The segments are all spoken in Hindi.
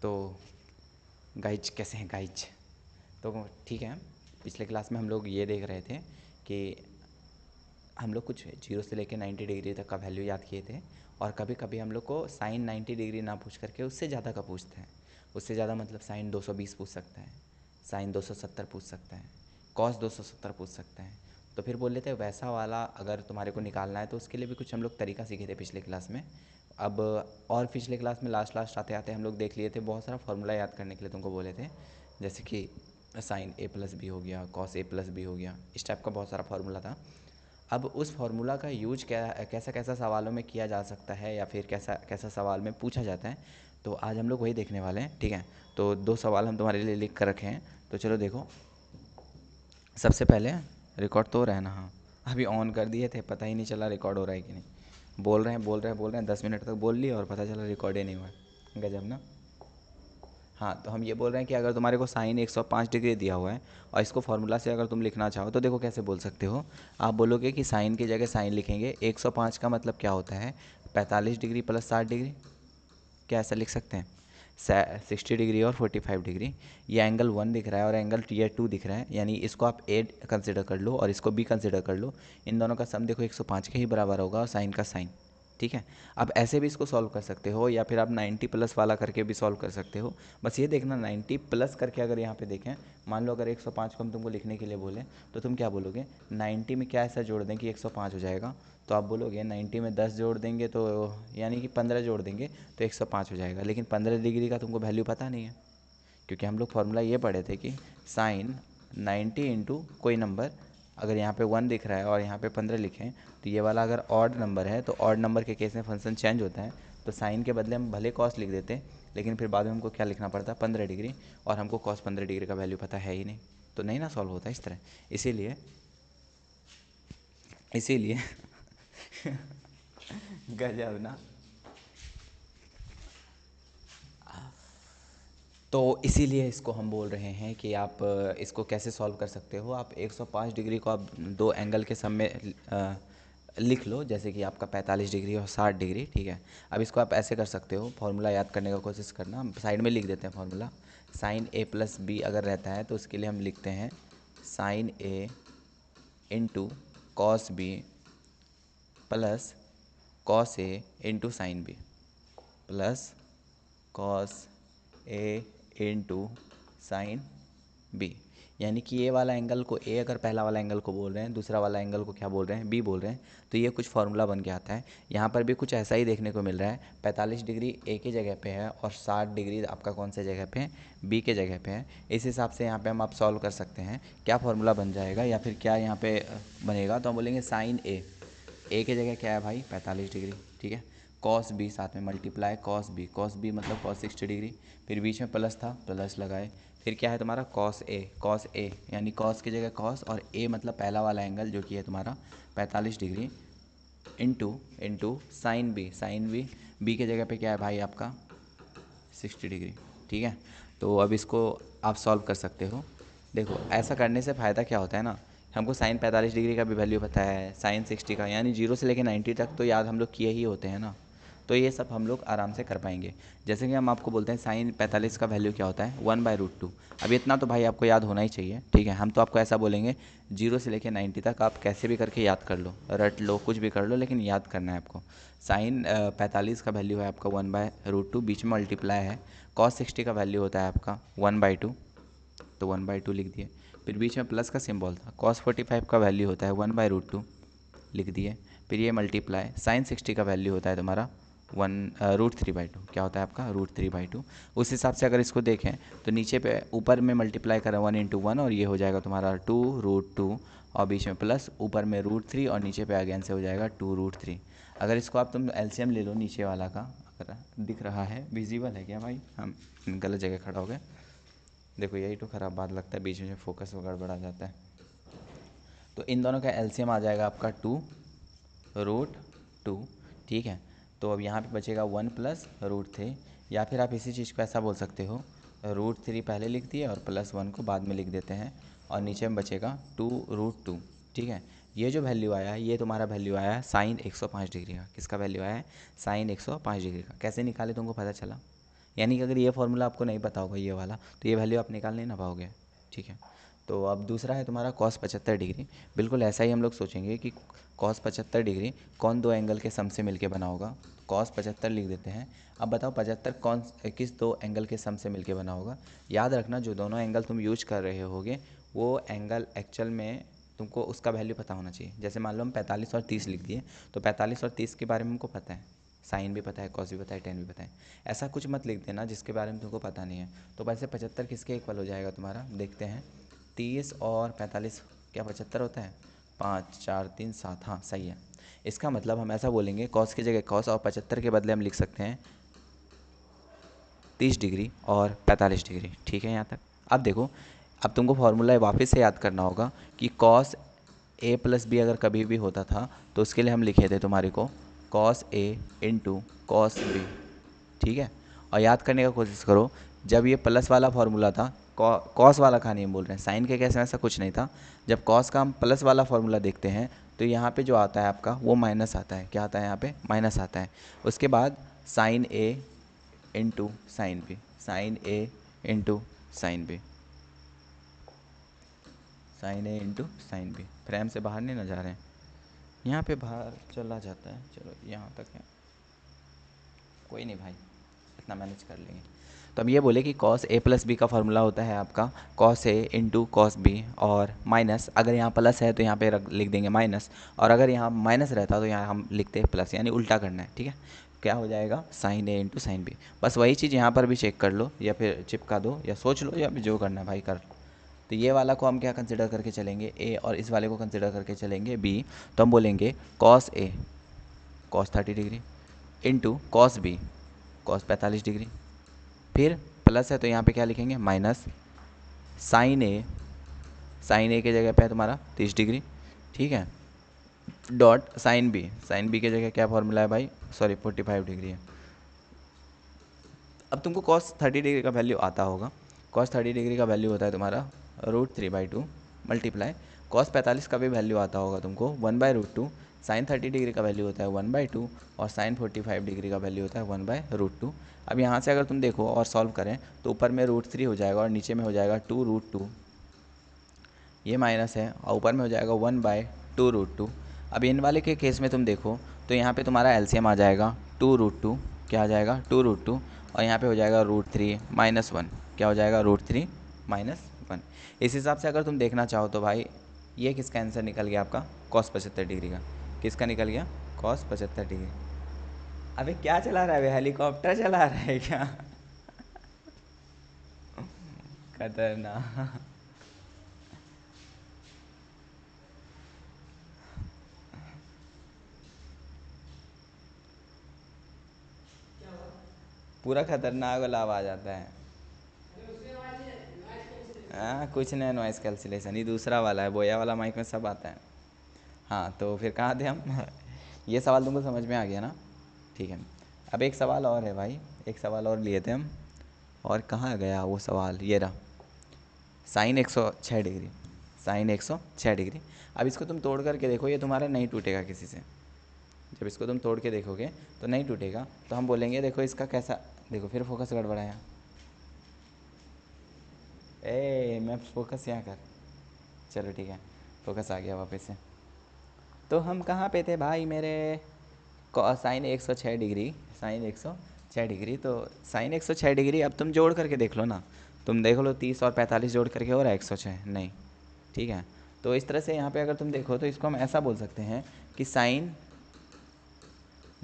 तो गाइज कैसे हैं गाइज। तो ठीक है, पिछले क्लास में हम लोग ये देख रहे थे कि हम लोग कुछ 0 से लेकर 90 डिग्री तक का वैल्यू याद किए थे, और कभी कभी हम लोग को साइन 90 डिग्री ना पूछ करके उससे ज़्यादा का पूछते हैं। उससे ज़्यादा मतलब साइन 220 पूछ सकता है, साइन 270 पूछ सकता है, कॉस 270 पूछ सकता है। तो फिर बोल लेते हैं वैसा वाला अगर तुम्हारे को निकालना है तो उसके लिए भी कुछ हम लोग तरीका सीखे थे पिछले क्लास में। अब और पिछले क्लास में लास्ट आते आते हम लोग देख लिए थे, बहुत सारा फार्मूला याद करने के लिए तुमको बोले थे, जैसे कि साइन ए प्लस बी हो गया, कॉस ए प्लस बी हो गया, इस टाइप का बहुत सारा फार्मूला था। अब उस फार्मूला का यूज कैसा कैसा सवालों में किया जा सकता है या फिर कैसा कैसा सवाल में पूछा जाता है, तो आज हम लोग वही देखने वाले हैं। ठीक है, तो 2 सवाल हम तुम्हारे लिए लिख कर रखे हैं, तो चलो देखो। सबसे पहले रिकॉर्ड तो हो रहा है ना? हाँ, अभी ऑन कर दिए थे, पता ही नहीं चला रिकॉर्ड हो रहा है कि नहीं। बोल रहे हैं 10 मिनट तक बोल लिए और पता चला रिकॉर्ड ही नहीं हुआ। गजब ना। हाँ, तो हम ये बोल रहे हैं कि अगर तुम्हारे को साइन 105 डिग्री दिया हुआ है और इसको फार्मूला से अगर तुम लिखना चाहो तो देखो कैसे बोल सकते हो। आप बोलोगे कि साइन की जगह साइन लिखेंगे, 105 का मतलब क्या होता है, 45 डिग्री प्लस 60 डिग्री। क्या ऐसा लिख सकते हैं? 60 डिग्री और 45 डिग्री, ये एंगल 1 दिख रहा है और एंगल ये 2 दिख रहा है, यानी इसको आप ए कंसिडर कर लो और इसको बी कंसिडर कर लो। इन दोनों का सम देखो 105 के ही बराबर होगा, और साइन का साइन। ठीक है, अब ऐसे भी इसको सॉल्व कर सकते हो या फिर आप 90 प्लस वाला करके भी सॉल्व कर सकते हो। बस ये देखना 90 प्लस करके अगर यहाँ पे देखें, मान लो अगर 105 को हम तुमको लिखने के लिए बोलें तो तुम क्या बोलोगे, 90 में क्या ऐसा जोड़ दें कि 105 हो जाएगा। तो आप बोलोगे 90 में 10 जोड़ देंगे तो यानी कि 15 जोड़ देंगे तो 105 हो जाएगा। लेकिन 15 डिग्री का तुमको वैल्यू पता नहीं है, क्योंकि हम लोग फॉर्मूला ये पढ़े थे कि साइन 90 इंटू कोई नंबर, अगर यहाँ पे 1 दिख रहा है और यहाँ पे 15 लिखें तो ये वाला अगर ऑड नंबर है तो ऑड नंबर के केस में फंक्शन चेंज होता है। तो साइन के बदले हम भले कॉस लिख देते, लेकिन फिर बाद में हमको क्या लिखना पड़ता है, 15 डिग्री, और हमको कॉस 15 डिग्री का वैल्यू पता है ही नहीं, तो नहीं ना सॉल्व होता इस तरह। इसीलिए इसीलिए गजब ना। तो इसीलिए इसको हम बोल रहे हैं कि आप इसको कैसे सॉल्व कर सकते हो। आप 105 डिग्री को आप दो एंगल के सम में लिख लो, जैसे कि आपका 45 डिग्री और 60 डिग्री। ठीक है, अब इसको आप ऐसे कर सकते हो, फार्मूला याद करने का कोशिश करना, साइड में लिख देते हैं formula. Sine A plus B अगर रहता है तो उसके लिए हम लिखते हैं sine A into cos B plus cos A into sine B plus cos A into sine B. यानी कि ये वाला एंगल को ए अगर पहला वाला एंगल को बोल रहे हैं, दूसरा वाला एंगल को क्या बोल रहे हैं, बी बोल रहे हैं, तो ये कुछ फार्मूला बन के आता है। यहाँ पर भी कुछ ऐसा ही देखने को मिल रहा है, 45 डिग्री ए की जगह पे है और 60 डिग्री आपका कौन से जगह पे है, बी के जगह पे है। इस हिसाब से यहाँ पे हम आप सॉल्व कर सकते हैं। क्या फार्मूला बन जाएगा या फिर क्या यहाँ पे बनेगा, तो हम बोलेंगे साइन ए की जगह क्या है भाई, 45 डिग्री। ठीक है, कॉस बी साथ में मल्टीप्लाई कॉस बी मतलब कॉस 60 डिग्री, फिर बीच में प्लस था प्लस लगाए, फिर क्या है तुम्हारा कॉस ए यानी कॉस की जगह कॉस और ए मतलब पहला वाला एंगल जो कि है तुम्हारा 45 degree into into sine B की जगह पे क्या है भाई आपका 60 डिग्री। ठीक है, तो अब इसको आप सॉल्व कर सकते हो। देखो ऐसा करने से फ़ायदा क्या होता है ना, हमको साइन 45 डिग्री का भी वैल्यू पता है, साइन 60 का, यानी 0 से लेकर 90 तक तो याद हम लोग किए ही होते हैं ना, तो ये सब हम लोग आराम से कर पाएंगे। जैसे कि हम आपको बोलते हैं साइन 45 का वैल्यू क्या होता है, 1/√2। अब इतना तो भाई आपको याद होना ही चाहिए। ठीक है, हम तो आपको ऐसा बोलेंगे 0 से लेकर 90 तक आप कैसे भी करके याद कर लो, रट लो, कुछ भी कर लो, लेकिन याद करना है आपको। साइन 45 का वैल्यू है आपका 1/√2, बीच में मल्टीप्लाई है। कॉस 60 का वैल्यू होता है आपका 1/2, तो 1/2 लिख दिए। फिर बीच में प्लस का सिंबल था। कॉस 45 का वैल्यू होता है 1/√2, लिख दिए। फिर ये मल्टीप्लाई साइन 60 का वैल्यू होता है तुम्हारा √3/2, क्या होता है आपका √3/2। उस हिसाब से अगर इसको देखें तो नीचे पे ऊपर में मल्टीप्लाई करें 1 × 1 और ये हो जाएगा तुम्हारा 2√2, और बीच में प्लस, ऊपर में √3 और नीचे पे अगेन से हो जाएगा 2√3। अगर इसको आप तुम एलसीएम ले लो नीचे वाला का, अगर दिख रहा है, विजिबल है क्या भाई, हम गलत जगह खड़ा हो गए, देखो यही तो ख़राब बात लगता है, बीच में फोकस गड़बड़ा जाता है। तो इन दोनों का एलसीएम आ जाएगा आपका 2√2। ठीक है, तो अब यहाँ पे बचेगा 1 + √3, या फिर आप इसी चीज़ को ऐसा बोल सकते हो, √3 पहले लिख दिए और +1 को बाद में लिख देते हैं, और नीचे में बचेगा 2√2। ठीक है, ये जो वैल्यू आया है ये तुम्हारा वैल्यू आया है साइन 105 डिग्री का। किसका वैल्यू आया है, साइन 105 डिग्री का। कैसे निकाले तुमको पता चला, यानी कि अगर ये फॉर्मूला आपको नहीं पता होगा ये वाला, तो ये वैल्यू आप निकाल नहीं ना पाओगे, ठीक है। तो अब दूसरा है तुम्हारा कॉस 75 डिग्री। बिल्कुल ऐसा ही हम लोग सोचेंगे कि कॉस 75 डिग्री कौन दो एंगल के सम से मिलके बना होगा। कॉस 75 लिख देते हैं। अब बताओ 75 किस दो एंगल के सम से मिलके बना होगा। याद रखना जो दोनों एंगल तुम यूज कर रहे होगे वो एंगल एक्चुअल में तुमको उसका वैल्यू पता होना चाहिए। जैसे मान लो हम 45 और 30 लिख दिए, तो 45 और 30 के बारे में हमको पता है, साइन भी पता है, कॉस भी पता है, टेन भी पता है। ऐसा कुछ मत लिख देना जिसके बारे में तुमको पता नहीं है। तो वैसे 75 किसके इक्वल हो जाएगा तुम्हारा, देखते हैं। 30 और 45 क्या 75 होता है, 5 4 3 7, हाँ सही है। इसका मतलब हम ऐसा बोलेंगे कॉस की जगह कॉस, और 75 के बदले हम लिख सकते हैं 30 डिग्री और 45 डिग्री, ठीक है यहाँ तक। अब देखो, अब तुमको फार्मूला वापस से याद करना होगा कि कॉस ए प्लस बी अगर कभी भी होता था तो उसके लिए हम लिखे थे तुम्हारे को cos A into cos B, ठीक है। और याद करने का कोशिश करो, जब ये प्लस वाला फार्मूला था, कॉस वाला का नहीं हम बोल रहे हैं, साइन के केस में ऐसा कुछ नहीं था। जब कॉस का हम प्लस वाला फार्मूला देखते हैं तो यहाँ पे जो आता है आपका वो माइनस आता है। क्या आता है यहाँ पे, माइनस आता है। उसके बाद sign A into sine B, sign A into sine B, sign A into sine B. Frame से बाहर नहीं ना जा रहे हैं, यहाँ पे बाहर चला जाता है, चलो यहाँ तक है, कोई नहीं भाई, इतना मैनेज कर लेंगे। तो अब ये बोले कि कॉस ए प्लस बी का फार्मूला होता है आपका cos A into cos B, और माइनस, अगर यहाँ प्लस है तो यहाँ पे लिख देंगे माइनस, और अगर यहाँ माइनस रहता तो यहाँ हम लिखते हैं प्लस, यानी उल्टा करना है, ठीक है। क्या हो जाएगा, sign A into sine B. बस वही चीज़ यहाँ पर भी चेक कर लो, या फिर चिपका दो, या सोच लो, या फिर जो करना है भाई कर। तो ये वाला को हम क्या कंसिडर करके चलेंगे, ए, और इस वाले को कंसिडर करके चलेंगे बी। तो हम बोलेंगे cos A cos 30 degree into cos B cos 45 degree. फिर प्लस है तो यहाँ पे क्या लिखेंगे, minus sine A, sine A के जगह पे है तुम्हारा 30 डिग्री, ठीक है, dot sine B, sine B के जगह क्या फॉर्मूला है भाई, सॉरी 45 डिग्री है। अब तुमको कॉस 30 डिग्री का वैल्यू आता होगा। कॉस 30 डिग्री का वैल्यू होता है तुम्हारा √3/2 मल्टीप्लाई, कॉस 45 का भी वैल्यू आता होगा तुमको 1/√2, साइन 30 डिग्री का वैल्यू होता है 1/2, और साइन 45 डिग्री का वैल्यू होता है 1/√2। अब यहाँ से अगर तुम देखो और सॉल्व करें तो ऊपर में √3 हो जाएगा और नीचे में हो जाएगा 2√2, ये माइनस है, और ऊपर में हो जाएगा 1/2√2। अब इन वाले के केस में तुम देखो तो यहाँ पे तुम्हारा एलसीएम आ जाएगा 2√2, क्या आ जाएगा 2√2, और यहाँ पे हो जाएगा √3 - 1, क्या हो जाएगा √3 - 1। इस हिसाब से अगर तुम देखना चाहो तो भाई ये किसका आंसर निकल गया आपका, कॉस 75 डिग्री का। किसका निकल गया, कॉस 75 डिग्री। अबे क्या चला रहा है, अबे हेलीकॉप्टर चला रहा है क्या खतरनाक। पूरा खतरनाक वाला आवाज़ आता है। हाँ कुछ नहीं, नॉइस कैंसिलेशन, ये दूसरा वाला है, बोया वाला माइक में सब आता है। हाँ तो फिर कहाँ थे हम ये सवाल तुमको समझ में आ गया ना, ठीक है। अब एक सवाल और है भाई, एक सवाल और लिए थे हम, और कहाँ गया वो सवाल, ये रहा, साइन 106 डिग्री, साइन 106 डिग्री। अब इसको तुम तोड़ करके देखो, ये तुम्हारा नहीं टूटेगा किसी से। जब इसको तुम तोड़ के देखोगे तो नहीं टूटेगा। तो हम बोलेंगे देखो इसका कैसा, देखो फिर फोकस गड़बड़ाया, ए मैं फोकस यहाँ कर, चलो ठीक है, फोकस आ गया वापस से। तो हम कहाँ पे थे भाई मेरे, साइन 106 डिग्री, साइन 106 डिग्री। तो साइन 106 डिग्री अब तुम जोड़ करके देख लो ना, तुम देख लो 30 और 45 जोड़ करके हो रहा है 106, नहीं, ठीक है। तो इस तरह से यहाँ पे अगर तुम देखो तो इसको हम ऐसा बोल सकते हैं कि sine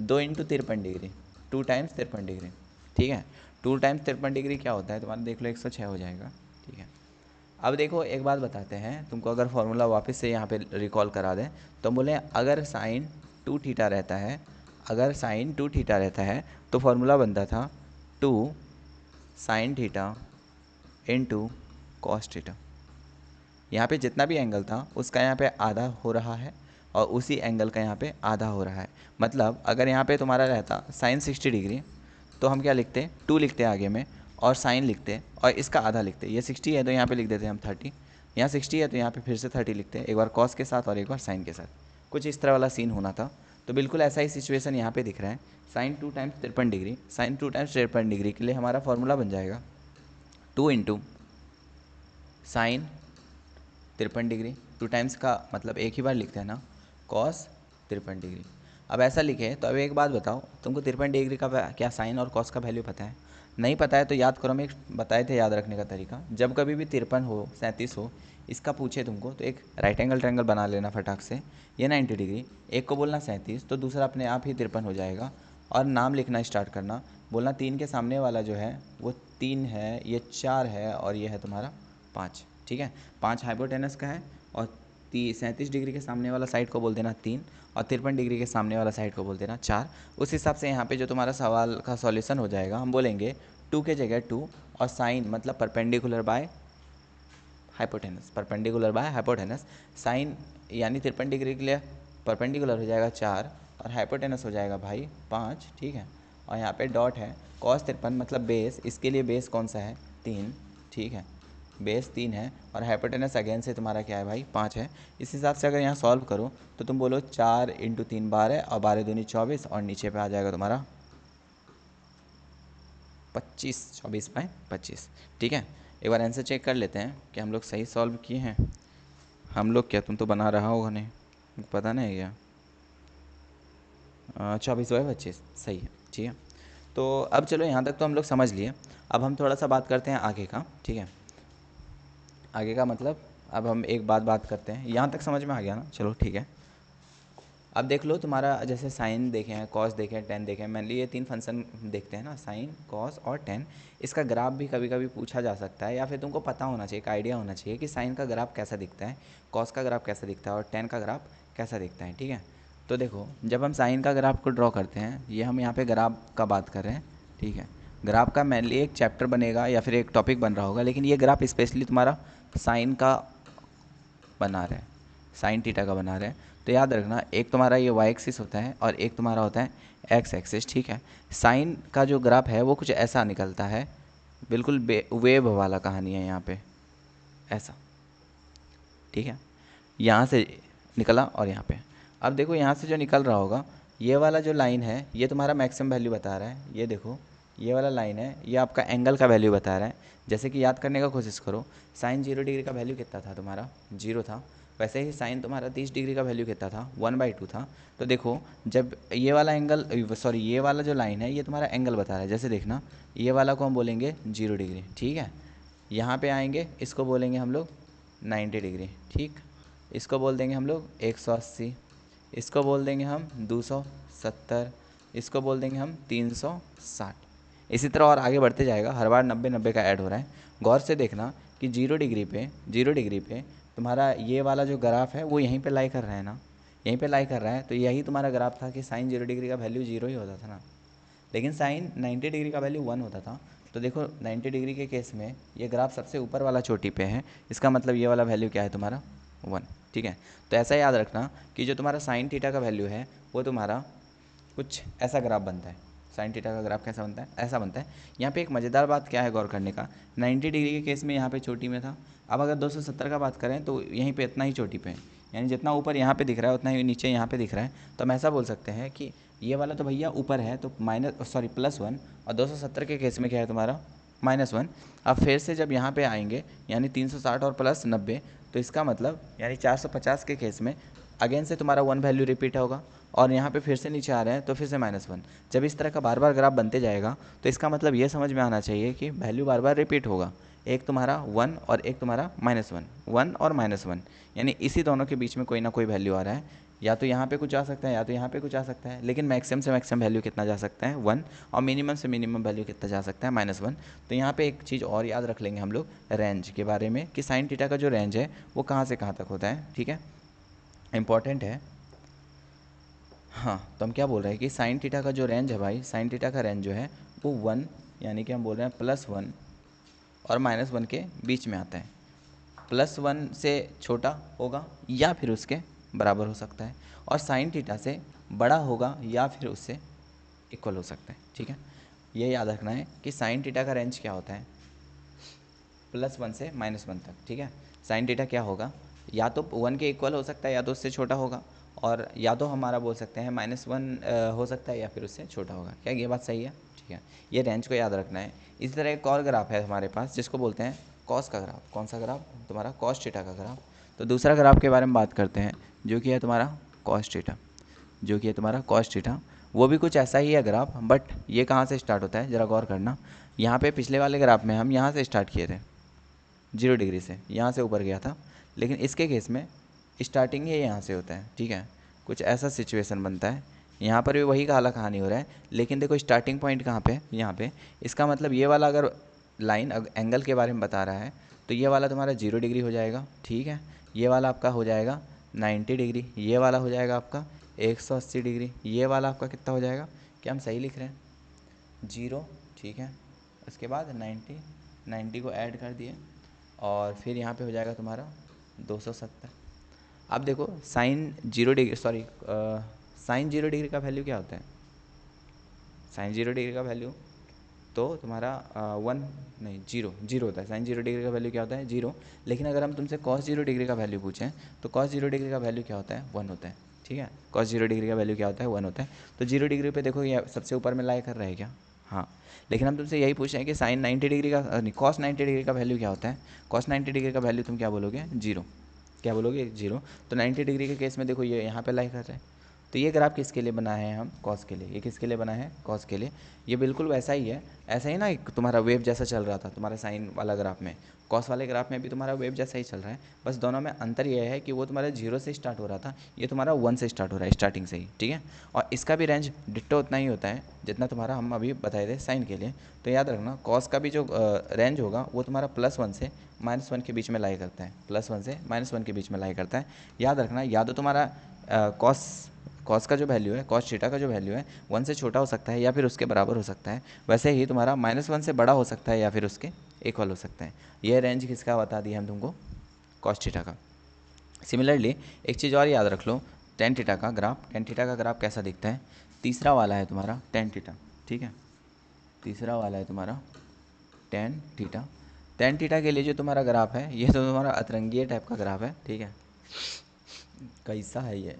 2 into 53 degree, 2 times 53 degree, ठीक है। 2 टाइम्स 53 डिग्री क्या होता है तुम्हारा, देख लो 106 हो जाएगा, ठीक है। अब देखो एक बात बताते हैं तुमको, अगर फॉर्मूला वापस से यहाँ पे रिकॉल करा दें तो बोले अगर साइन 2 थीटा रहता है, अगर साइन 2 थीटा रहता है तो फॉर्मूला बनता था 2 sine theta into cos theta. यहाँ पे जितना भी एंगल था उसका यहाँ पे आधा हो रहा है, और उसी एंगल का यहाँ पे आधा हो रहा है। मतलब अगर यहाँ पे तुम्हारा रहता साइन 60 डिग्री तो हम क्या लिखते, 2 लिखते आगे में, और साइन लिखते और इसका आधा लिखते। ये 60 है तो यहाँ पे लिख देते हम 30, यहाँ 60 है तो यहाँ पे फिर से 30 लिखते हैं, एक बार कॉस के साथ और एक बार साइन के साथ। कुछ इस तरह वाला सीन होना था। तो बिल्कुल ऐसा ही सिचुएशन यहाँ पे दिख रहा है। Sine 2 times 53 degree, sine 2 times 53 degree के लिए हमारा फॉर्मूला बन जाएगा 2 इंटू साइन 53 डिग्री, 2 टाइम्स का मतलब एक ही बार लिखते हैं ना, कॉस 53 डिग्री। अब ऐसा लिखे तो अब एक बात बताओ, तुमको 53 डिग्री का क्या साइन और कॉस का वैल्यू पता है? नहीं पता है तो याद करो, हम एक बताए थे याद रखने का तरीका। जब कभी भी 53 हो, 37 हो, इसका पूछे तुमको तो एक राइट एंगल ट्रायंगल बना लेना फटाक से। ये 90 डिग्री, एक को बोलना 37 तो दूसरा अपने आप ही 53 हो जाएगा। और नाम लिखना स्टार्ट करना, बोलना 3 के सामने वाला जो है वो 3 है, ये 4 है और ये है तुम्हारा 5। ठीक है, 5 हाइपोटेनस का है और 37 डिग्री के सामने वाला साइड को बोल देना 3 और 53 डिग्री के सामने वाला साइड को बोल देना 4। उस हिसाब से यहाँ पे जो तुम्हारा सवाल का सॉल्यूशन हो जाएगा, हम बोलेंगे 2 के जगह 2 और साइन मतलब perpendicular by hypotenuse, perpendicular by hypotenuse. Sine यानी 53 डिग्री के लिए परपेंडिकुलर हो जाएगा 4 और हाइपोटेनस हो जाएगा भाई 5। ठीक है, और यहाँ पे डॉट है कॉस 53 मतलब बेस, इसके लिए बेस कौन सा है? 3। ठीक है, बेस 3 है और हाइपोटेनस अगेन से तुम्हारा क्या है भाई? 5 है। इस हिसाब से अगर यहाँ सॉल्व करो तो तुम बोलो 4 इंटू 3 12 और 12 दूनी 24 और नीचे पे आ जाएगा तुम्हारा 25, 24/25। ठीक है, एक बार आंसर चेक कर लेते हैं कि हम लोग सही सॉल्व किए हैं। हम लोग क्या, तुम तो बना रहा होगा नहीं, पता नहीं क्या? 24/25 सही है। ठीक है, तो अब चलो यहाँ तक तो हम लोग समझ लिए। अब हम थोड़ा सा बात करते हैं आगे का। ठीक है, आगे का मतलब अब हम एक बात करते हैं। यहाँ तक समझ में आ गया ना? चलो ठीक है। अब देख लो तुम्हारा जैसे साइन देखे हैं, कॉस देखे हैं, टेन देखे हैं, मेनली ये 3 फंक्शन देखते हैं ना, साइन कॉस और टेन। इसका ग्राफ भी कभी कभी पूछा जा सकता है, या फिर तुमको पता होना चाहिए, एक आइडिया होना चाहिए कि साइन का ग्राफ कैसा दिखता है, कॉस का ग्राफ कैसा दिखता है और टेन का ग्राफ कैसा दिखता है। ठीक है, तो देखो जब हम साइन का ग्राफ को ड्रॉ करते हैं, ये हम यहाँ पर ग्राफ का बात कर रहे हैं। ठीक है, ग्राफ का मेनली एक चैप्टर बनेगा या फिर एक टॉपिक बन रहा होगा, लेकिन ये ग्राफ स्पेशली तुम्हारा साइन का बना रहे हैं, साइन थीटा का बना रहे हैं। तो याद रखना, एक तुम्हारा ये वाई एक्सिस होता है और एक तुम्हारा होता है एक्स एक्सिस। ठीक है, साइन का जो ग्राफ है वो कुछ ऐसा निकलता है, बिल्कुल वेव वाला कहानी है यहाँ पे, ऐसा। ठीक है, यहाँ से निकला और यहाँ पे, अब देखो यहाँ से जो निकल रहा होगा, ये वाला जो लाइन है ये तुम्हारा मैक्सिमम वैल्यू बता रहा है। ये देखो ये वाला लाइन है, ये आपका एंगल का वैल्यू बता रहा है। जैसे कि याद करने का कोशिश करो, साइन 0 डिग्री का वैल्यू कितना था तुम्हारा? 0 था। वैसे ही साइन तुम्हारा 30 डिग्री का वैल्यू कितना था? 1/2 था। तो देखो जब ये वाला एंगल, सॉरी ये वाला जो लाइन है ये तुम्हारा एंगल बता रहा है। जैसे देखना, ये वाला को हम बोलेंगे 0 डिग्री। ठीक है, यहाँ पे आएंगे, इसको बोलेंगे हम लोग 90 डिग्री। ठीक, इसको बोल देंगे हम लोग 180, इसको बोल देंगे हम 270, इसको बोल देंगे हम 360। इसी तरह और आगे बढ़ते जाएगा, हर बार 90-90 का ऐड हो रहा है। गौर से देखना कि 0 डिग्री पे तुम्हारा ये वाला जो ग्राफ है वो यहीं पे लाई कर रहा है ना, यहीं पे लाई कर रहा है। तो यही तुम्हारा ग्राफ था कि साइन 0 डिग्री का वैल्यू 0 ही होता था ना, लेकिन साइन 90 डिग्री का वैल्यू 1 होता था। तो देखो 90 डिग्री के केस में ये ग्राफ सबसे ऊपर वाला चोटी पे है, इसका मतलब ये वाला वैल्यू क्या है तुम्हारा? 1। ठीक है, तो ऐसा याद रखना कि जो तुम्हारा साइन थीटा का वैल्यू है वो तुम्हारा कुछ ऐसा ग्राफ बनता है। साइन थीटा का ग्राफ कैसा बनता है? ऐसा बनता है। यहाँ पे एक मज़ेदार बात क्या है गौर करने का, 90 डिग्री के केस में यहाँ पे चोटी में था। अब अगर 270 का बात करें तो यहीं पे इतना ही चोटी पे है, यानी जितना ऊपर यहाँ पे दिख रहा है उतना ही नीचे यहाँ पे दिख रहा है। तो हम ऐसा बोल सकते हैं कि ये वाला तो भैया ऊपर है तो +1, और 270 के केस में क्या है तुम्हारा? -1। अब फिर से जब यहाँ पे आएंगे यानी 360 और प्लस 90, तो इसका मतलब यानी 450 के केस में अगेन से तुम्हारा 1 वैल्यू रिपीट होगा और यहाँ पे फिर से नीचे आ रहे हैं तो फिर से -1। जब इस तरह का बार बार ग्राफ बनते जाएगा तो इसका मतलब ये समझ में आना चाहिए कि वैल्यू बार बार रिपीट होगा, एक तुम्हारा 1 और एक तुम्हारा -1, 1 और -1, यानी इसी दोनों के बीच में कोई ना कोई वैल्यू आ रहा है। या तो यहाँ पे कुछ आ सकता है या तो यहाँ पे कुछ आ सकता है, लेकिन मैक्सिमम से मैक्सिमम वैल्यू कितना जा सकता है? 1, और मिनिमम से मिनिमम वैल्यू कितना जा सकता है? -1। तो यहाँ पे एक चीज़ और याद रख लेंगे हम लोग रेंज के बारे में कि साइन थीटा का जो रेंज है वो कहाँ से कहाँ तक होता है। ठीक है, इंपॉर्टेंट है। हाँ, तो हम क्या बोल रहे हैं कि साइन थीटा का जो रेंज है भाई, साइन थीटा का रेंज जो है वो 1, यानी कि हम बोल रहे हैं +1 और -1 के बीच में आता है। +1 से छोटा होगा या फिर उसके बराबर हो सकता है, और साइन थीटा से बड़ा होगा या फिर उससे इक्वल हो सकता है। ठीक है, ये याद रखना है कि साइन थीटा का रेंज क्या होता है? +1 से -1 तक। ठीक है, साइन थीटा क्या होगा? या तो 1 के इक्वल हो सकता है या तो उससे छोटा होगा, और या तो हमारा बोल सकते हैं -1 हो सकता है या फिर उससे छोटा होगा। क्या ये बात सही है? ठीक है, ये रेंज को याद रखना है। इसी तरह एक और ग्राफ है हमारे पास जिसको बोलते हैं कॉस का ग्राफ। कौन सा ग्राफ? तुम्हारा कॉस थीटा का ग्राफ। तो दूसरा ग्राफ के बारे में बात करते हैं जो कि है तुम्हारा कॉस थीटा, जो कि है तुम्हारा कॉस थीटा। वो भी कुछ ऐसा ही है ग्राफ, बट ये कहाँ से स्टार्ट होता है ज़रा गौर करना। यहाँ पे पिछले वाले ग्राफ में हम यहाँ से स्टार्ट किए थे 0 डिग्री से, यहाँ से ऊपर गया था, लेकिन इसके केस में स्टार्टिंग ही यहाँ से होता है। ठीक है, कुछ ऐसा सिचुएशन बनता है। यहाँ पर भी वही काला कहानी हो रहा है, लेकिन देखो स्टार्टिंग पॉइंट कहाँ पे? यहाँ पे। इसका मतलब ये वाला अगर लाइन एंगल के बारे में बता रहा है तो ये वाला तुम्हारा 0 डिग्री हो जाएगा। ठीक है, ये वाला आपका हो जाएगा 90 डिग्री, ये वाला हो जाएगा आपका 180 डिग्री, ये वाला आपका कितना हो जाएगा? क्या हम सही लिख रहे हैं? 0। ठीक है, उसके बाद 90 को ऐड कर दिए और फिर यहाँ पे हो जाएगा तुम्हारा 270। अब देखो sine 0 degree, sorry sine 0 degree का वैल्यू क्या होता है? साइन 0 डिग्री का वैल्यू तो तुम्हारा 1 नहीं 0 होता है। साइन 0 डिग्री का वैल्यू क्या होता है? 0। लेकिन अगर हम तुमसे कॉस 0 डिग्री का वैल्यू पूछें तो कॉस 0 डिग्री का वैल्यू क्या होता है? 1 होता है। ठीक है, कॉस 0 डिग्री का वैल्यू क्या होता है? 1 होता है। तो 0 डिग्री पे देखो ये सबसे ऊपर में लाई कर रहा है क्या? हाँ। लेकिन हम तुमसे यही पूछ रहे हैं कि साइन 90 डिग्री का नहीं, कॉस 90 डिग्री का वैल्यू क्या होता है? कॉस 90 डिग्री का वैल्यू तुम क्या बोलोगे? 0। क्या बोलोगे? 0। तो 90 डिग्री के केस में देखो ये यहाँ पे लाई कर रहा है। तो ये ग्राफ किसके लिए बना है? हम कॉस के लिए। ये किसके लिए बना है? कॉस के लिए। ये बिल्कुल वैसा ही है, ऐसा ही ना एक तुम्हारा वेव जैसा चल रहा था तुम्हारा साइन वाला ग्राफ में, कॉस वाले ग्राफ में भी तुम्हारा वेव जैसा ही चल रहा है। बस दोनों में अंतर यह है कि वो तुम्हारा 0 से स्टार्ट हो रहा था, ये तुम्हारा 1 से स्टार्ट हो रहा है स्टार्टिंग से ही। ठीक है, और इसका भी रेंज डिट्टो उतना ही होता है जितना तुम्हारा हम अभी बताए थे साइन के लिए। तो याद रखना कॉस का भी जो रेंज होगा वो तुम्हारा +1 से -1 के बीच में लाई करता है। +1 से -1 के बीच में लाई करता है। याद रखना, या तो तुम्हारा कॉस का जो वैल्यू है, कॉस थीटा का जो वैल्यू है 1 से छोटा हो सकता है या फिर उसके बराबर हो सकता है। वैसे ही तुम्हारा -1 से बड़ा हो सकता है या फिर उसके इक्वल हो सकता है। यह रेंज किसका बता दिया हम तुमको? कॉस थीटा का। सिमिलरली एक चीज़ और याद रख लो, टेन थीटा का ग्राफ। टेन थीटा का ग्राफ कैसा दिखता है? तीसरा वाला है तुम्हारा टेन थीटा। ठीक है, तीसरा वाला है तुम्हारा टेन थीटा। टेन थीटा के लिए जो तुम्हारा ग्राफ है ये तो तुम्हारा अतरंगीय टाइप का ग्राफ है। ठीक है, कैसा है ये?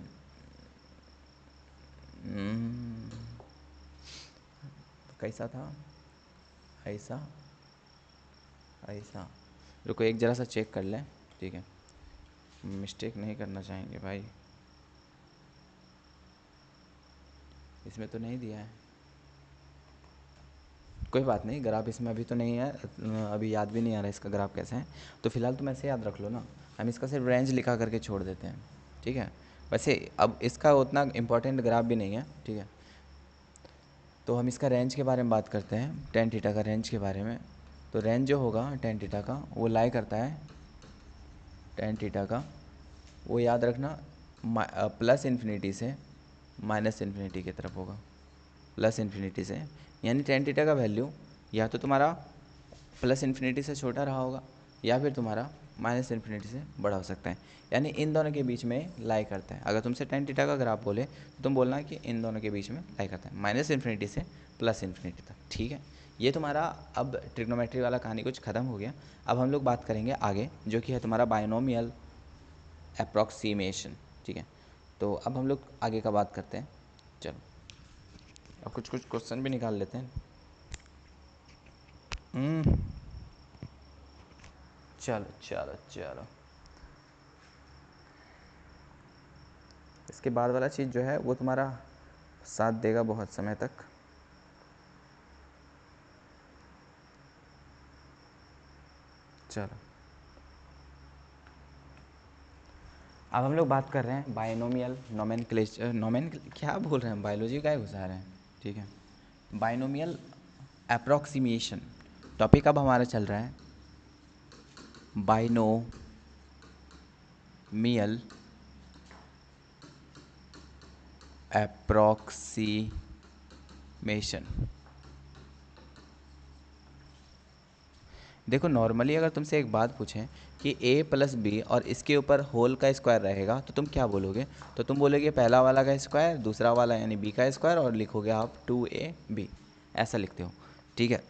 कैसा था? ऐसा ऐसा। रुको एक ज़रा सा चेक कर लें। ठीक है, मिस्टेक नहीं करना चाहेंगे भाई। इसमें तो नहीं दिया है, कोई बात नहीं, ग्राफ इसमें अभी तो नहीं है, अभी याद भी नहीं आ रहा इसका ग्राफ कैसे है। तो फिलहाल तुम ऐसे याद रख लो ना, हम इसका सिर्फ रेंज लिखा करके छोड़ देते हैं। ठीक है, वैसे अब इसका उतना इम्पोर्टेंट ग्राफ भी नहीं है। ठीक है, तो हम इसका रेंज के बारे में बात करते हैं, टेन थीटा का रेंज के बारे में। तो रेंज जो होगा टेन थीटा का वो लाई करता है, टेन थीटा का वो याद रखना +∞ से -∞ की तरफ होगा। +∞ से, यानी टेन थीटा का वैल्यू या तो तुम्हारा +∞ से छोटा रहा होगा या फिर तुम्हारा -∞ से बड़ा हो सकता है। यानी इन दोनों के बीच में लाई करता है। अगर तुमसे टेन थीटा का ग्राफ बोले तो तुम बोलना कि इन दोनों के बीच में लाई करता है, -∞ से +∞ तक। ठीक है, ये तुम्हारा अब ट्रिग्नोमेट्री वाला कहानी कुछ ख़त्म हो गया। अब हम लोग बात करेंगे आगे जो कि है तुम्हारा बायनोमियल अप्रॉक्सीमेशन। ठीक है, तो अब हम लोग आगे का बात करते हैं। चलो अब कुछ क्वेश्चन भी निकाल लेते हैं। चलो चलो चलो, इसके बाद वाला चीज़ जो है वो तुम्हारा साथ देगा बहुत समय तक। चलो अब हम लोग बात कर रहे हैं बायनोमियल नोमेनक्लेचर, क्या बोल रहे हैं, बायोलॉजी का ही घुसा रहे हैं। ठीक है, बायनोमियल अप्रॉक्सीमेशन टॉपिक अब हमारा चल रहा है बायनोमियल अप्रॉक्सीमेशन। देखो नॉर्मली अगर तुमसे एक बात पूछें कि a+b और इसके ऊपर होल का स्क्वायर रहेगा तो तुम क्या बोलोगे? तो तुम बोलोगे पहला वाला का स्क्वायर, दूसरा वाला यानी b का स्क्वायर और लिखोगे आप 2ab, ऐसा लिखते हो। ठीक है,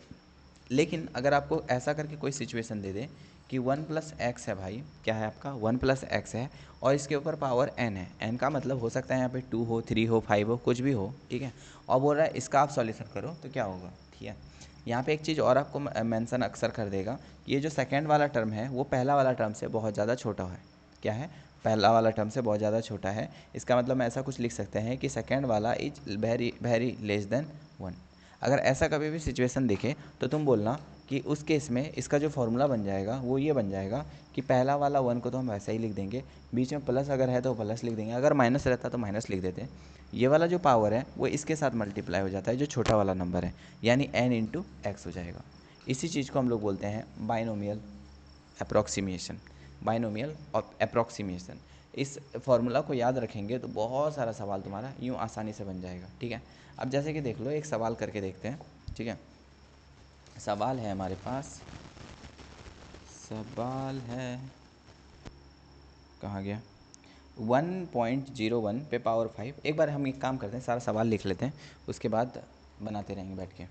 लेकिन अगर आपको ऐसा करके कोई सिचुएशन दे दे कि 1+x है भाई, क्या है आपका 1+x है और इसके ऊपर पावर n है, n का मतलब हो सकता है यहाँ पे 2 हो, 3 हो, 5 हो, कुछ भी हो, ठीक है, और बोल रहा है इसका आप सॉल्यूशन करो तो क्या होगा, ठीक है। यहाँ पे एक चीज़ और आपको मेंशन अक्सर कर देगा, ये जो सेकेंड वाला टर्म है वो पहला वाला टर्म से बहुत ज़्यादा छोटा है। क्या है, पहला वाला टर्म से बहुत ज़्यादा छोटा है। इसका मतलब हम ऐसा कुछ लिख सकते हैं कि सेकेंड वाला is very very less than 1। अगर ऐसा कभी भी सिचुएशन दिखे तो तुम बोलना कि उस केस में इसका जो फॉर्मूला बन जाएगा वो ये बन जाएगा कि पहला वाला 1 को तो हम वैसे ही लिख देंगे, बीच में प्लस अगर है तो प्लस लिख देंगे, अगर माइनस रहता तो माइनस लिख देते। ये वाला जो पावर है वो इसके साथ मल्टीप्लाई हो जाता है जो छोटा वाला नंबर है, यानी n इंटू एक्स हो जाएगा। इसी चीज़ को हम लोग बोलते हैं बाइनोमियल अप्रॉक्सीमेशन, बाइनोमियल अप्रॉक्सीमेशन। इस फॉर्मूला को याद रखेंगे तो बहुत सारा सवाल तुम्हारा यूँ आसानी से बन जाएगा, ठीक है। अब जैसे कि देख लो, एक सवाल करके देखते हैं, ठीक है। सवाल है हमारे पास, सवाल है, कहाँ गया, 1.01 पे पावर 5। एक बार हम एक काम करते हैं, सारा सवाल लिख लेते हैं, उसके बाद बनाते रहेंगे बैठ के।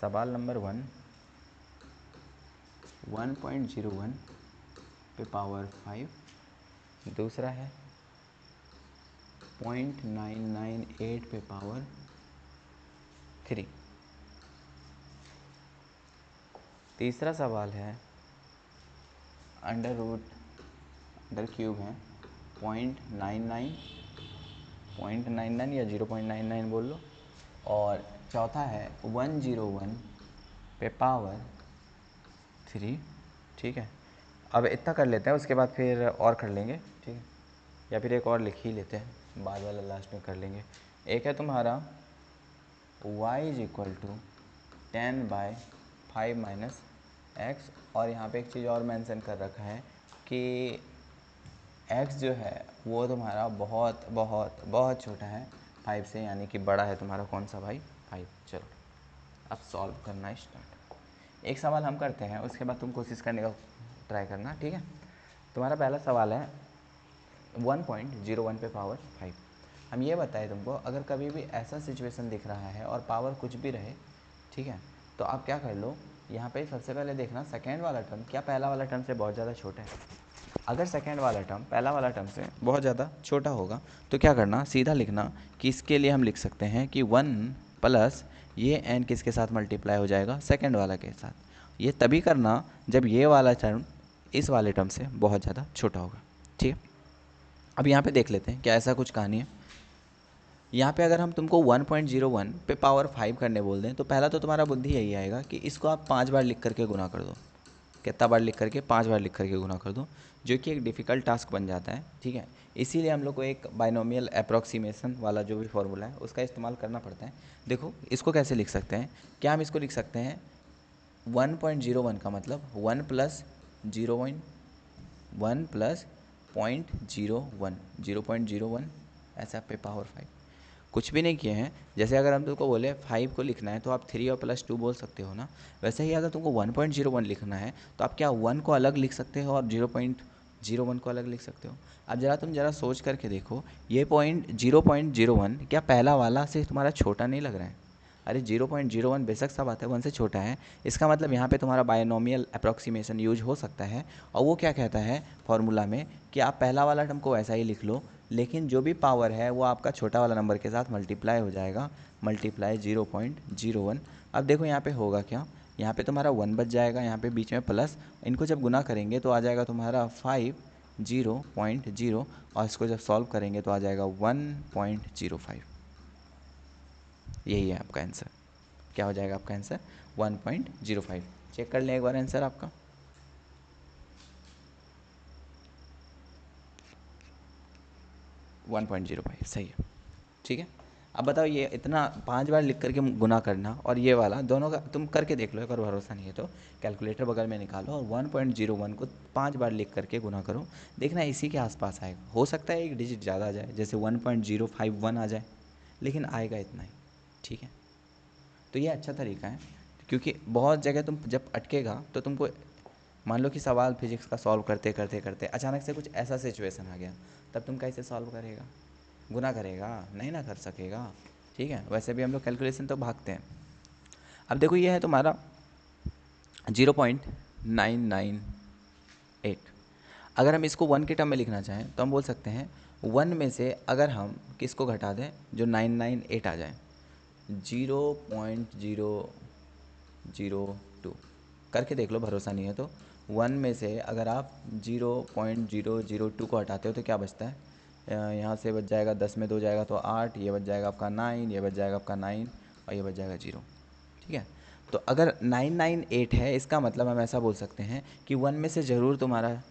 सवाल नंबर 1.01 पे पावर 5। दूसरा है 0.998 पे पावर 3। तीसरा सवाल है अंडर रूट, अंडर क्यूब है 0.99 या 0.99 बोल लो, और चौथा है 101 पे पावर 3, ठीक है। अब इतना कर लेते हैं, उसके बाद फिर और कर लेंगे, ठीक है, या फिर एक और लिख ही लेते हैं, बाद वाला लास्ट में कर लेंगे। एक है तुम्हारा y is equal to 10/5 minus x, और यहाँ पे एक चीज़ और मेंशन कर रखा है कि x जो है वो तुम्हारा बहुत बहुत बहुत छोटा है 5 से, यानी कि बड़ा है तुम्हारा कौन सा भाई, 5। चलो अब सॉल्व करना स्टार्ट। एक सवाल हम करते हैं, उसके बाद तुम कोशिश करने का ट्राई करना, ठीक है। तुम्हारा पहला सवाल है 1.01 पे पावर 5। हम ये बताए तुमको, अगर कभी भी ऐसा सिचुएशन दिख रहा है और पावर कुछ भी रहे, ठीक है, तो आप क्या कर लो, यहाँ पे सबसे पहले देखना सेकेंड वाला टर्म क्या पहला वाला टर्म से बहुत ज़्यादा छोटा है। अगर सेकेंड वाला टर्म पहला वाला टर्म से बहुत ज़्यादा छोटा होगा तो क्या करना, सीधा लिखना कि इसके लिए हम लिख सकते हैं कि 1 प्लस ये n किसके साथ मल्टीप्लाई हो जाएगा, सेकेंड वाला के साथ। ये तभी करना जब ये वाला टर्म इस वाले टर्म से बहुत ज़्यादा छोटा होगा, ठीक है। अब यहाँ पे देख लेते हैं क्या ऐसा कुछ कहानी है। यहाँ पे अगर हम तुमको 1.01 पे पावर 5 करने बोल दें तो पहला तो तुम्हारा बुद्धि यही आएगा कि इसको आप 5 बार लिख करके गुना कर दो। कितना बार लिख करके, 5 बार लिख करके गुना कर दो, जो कि एक डिफ़िकल्ट टास्क बन जाता है, ठीक है। इसीलिए हम लोग को एक बाइनोमियल अप्रॉक्सीमेशन वाला जो भी फॉर्मूला है उसका इस्तेमाल करना पड़ता है। देखो इसको कैसे लिख सकते हैं, क्या हम इसको लिख सकते हैं 1.01 का मतलब 1 प्लस 0.01 ऐसा पे पावर 5। कुछ भी नहीं किए हैं। जैसे अगर हम तुमको बोले 5 को लिखना है तो आप 3 और +2 बोल सकते हो ना, वैसे ही अगर तुमको 1.01 लिखना है तो आप क्या 1 को अलग लिख सकते हो और 0.01 को अलग लिख सकते हो। अब तुम जरा सोच करके देखो, ये 0.01 क्या पहला वाला से तुम्हारा छोटा नहीं लग रहा है। अरे 0.01 बेशक सा बात है, 1 से छोटा है, इसका मतलब यहाँ पे तुम्हारा बायनोमियल अप्रॉक्सीमेशन यूज हो सकता है। और वो क्या कहता है फॉर्मूला में कि आप पहला वाला टर्म को वैसा ही लिख लो, लेकिन जो भी पावर है वो आपका छोटा वाला नंबर के साथ मल्टीप्लाई हो जाएगा, मल्टीप्लाई 0.01। अब देखो यहाँ पे होगा क्या, यहाँ पे तुम्हारा 1 बच जाएगा, यहाँ पे बीच में प्लस, इनको जब गुना करेंगे तो आ जाएगा तुम्हारा 5 और इसको जब सॉल्व करेंगे तो आ जाएगा 1.05। यही है आपका आंसर। क्या हो जाएगा आपका आंसर 1.05। चेक कर लें एक बार आंसर आपका। वन 1.05 सही है, ठीक है। अब बताओ, ये इतना 5 बार लिख करके गुना करना और ये वाला दोनों का तुम करके देख लो, अगर भरोसा नहीं है तो कैलकुलेटर बगल में निकालो और 1.01 को 5 बार लिख करके गुना करो, देखना इसी के आसपास आएगा। हो सकता है एक डिजिट ज़्यादा आ जाए, जैसे 1.051 आ जाए, लेकिन आएगा इतना ही, ठीक है। तो ये अच्छा तरीका है, क्योंकि बहुत जगह तुम जब अटकेगा तो तुमको, मान लो कि सवाल फिजिक्स का सॉल्व करते करते करते अचानक से कुछ ऐसा सिचुएशन आ गया, तब तुम कैसे सॉल्व करेगा। गुना करेगा, नहीं ना कर सकेगा। ठीक है, वैसे भी हम लोग कैलकुलेशन तो भागते हैं। अब देखो ये है तुम्हारा 0.998। अगर हम इसको 1 के टर्म में लिखना चाहें तो हम बोल सकते हैं 1 में से अगर हम किसको घटा दें जो 998 आ जाए, 0.002 करके देख लो, भरोसा नहीं है तो 1 में से अगर आप 0.002 को हटाते हो तो क्या बचता है, यहाँ से बच जाएगा 10 में 2 जाएगा तो 8, ये बच जाएगा आपका 9, ये बच जाएगा आपका 9 और ये बच जाएगा 0। ठीक है, तो अगर 998 है इसका मतलब हम ऐसा बोल सकते हैं कि 1 में से ज़रूर तुम्हारा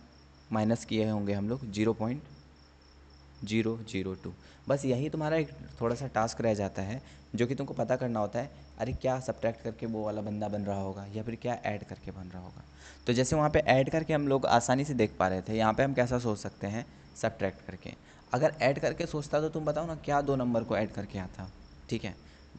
माइनस किए होंगे हम लोग 0.002। बस यही तुम्हारा एक थोड़ा सा टास्क रह जाता है जो कि तुमको पता करना होता है, अरे क्या सब्ट्रैक्ट करके वो वाला बंदा बन रहा होगा या फिर क्या ऐड करके बन रहा होगा। तो जैसे वहाँ पे ऐड करके हम लोग आसानी से देख पा रहे थे, यहाँ पे हम कैसा सोच सकते हैं, सब्ट्रैक्ट करके। अगर ऐड करके सोचता तो तुम बताओ ना क्या 2 नंबर को ऐड करके आता। ठीक है,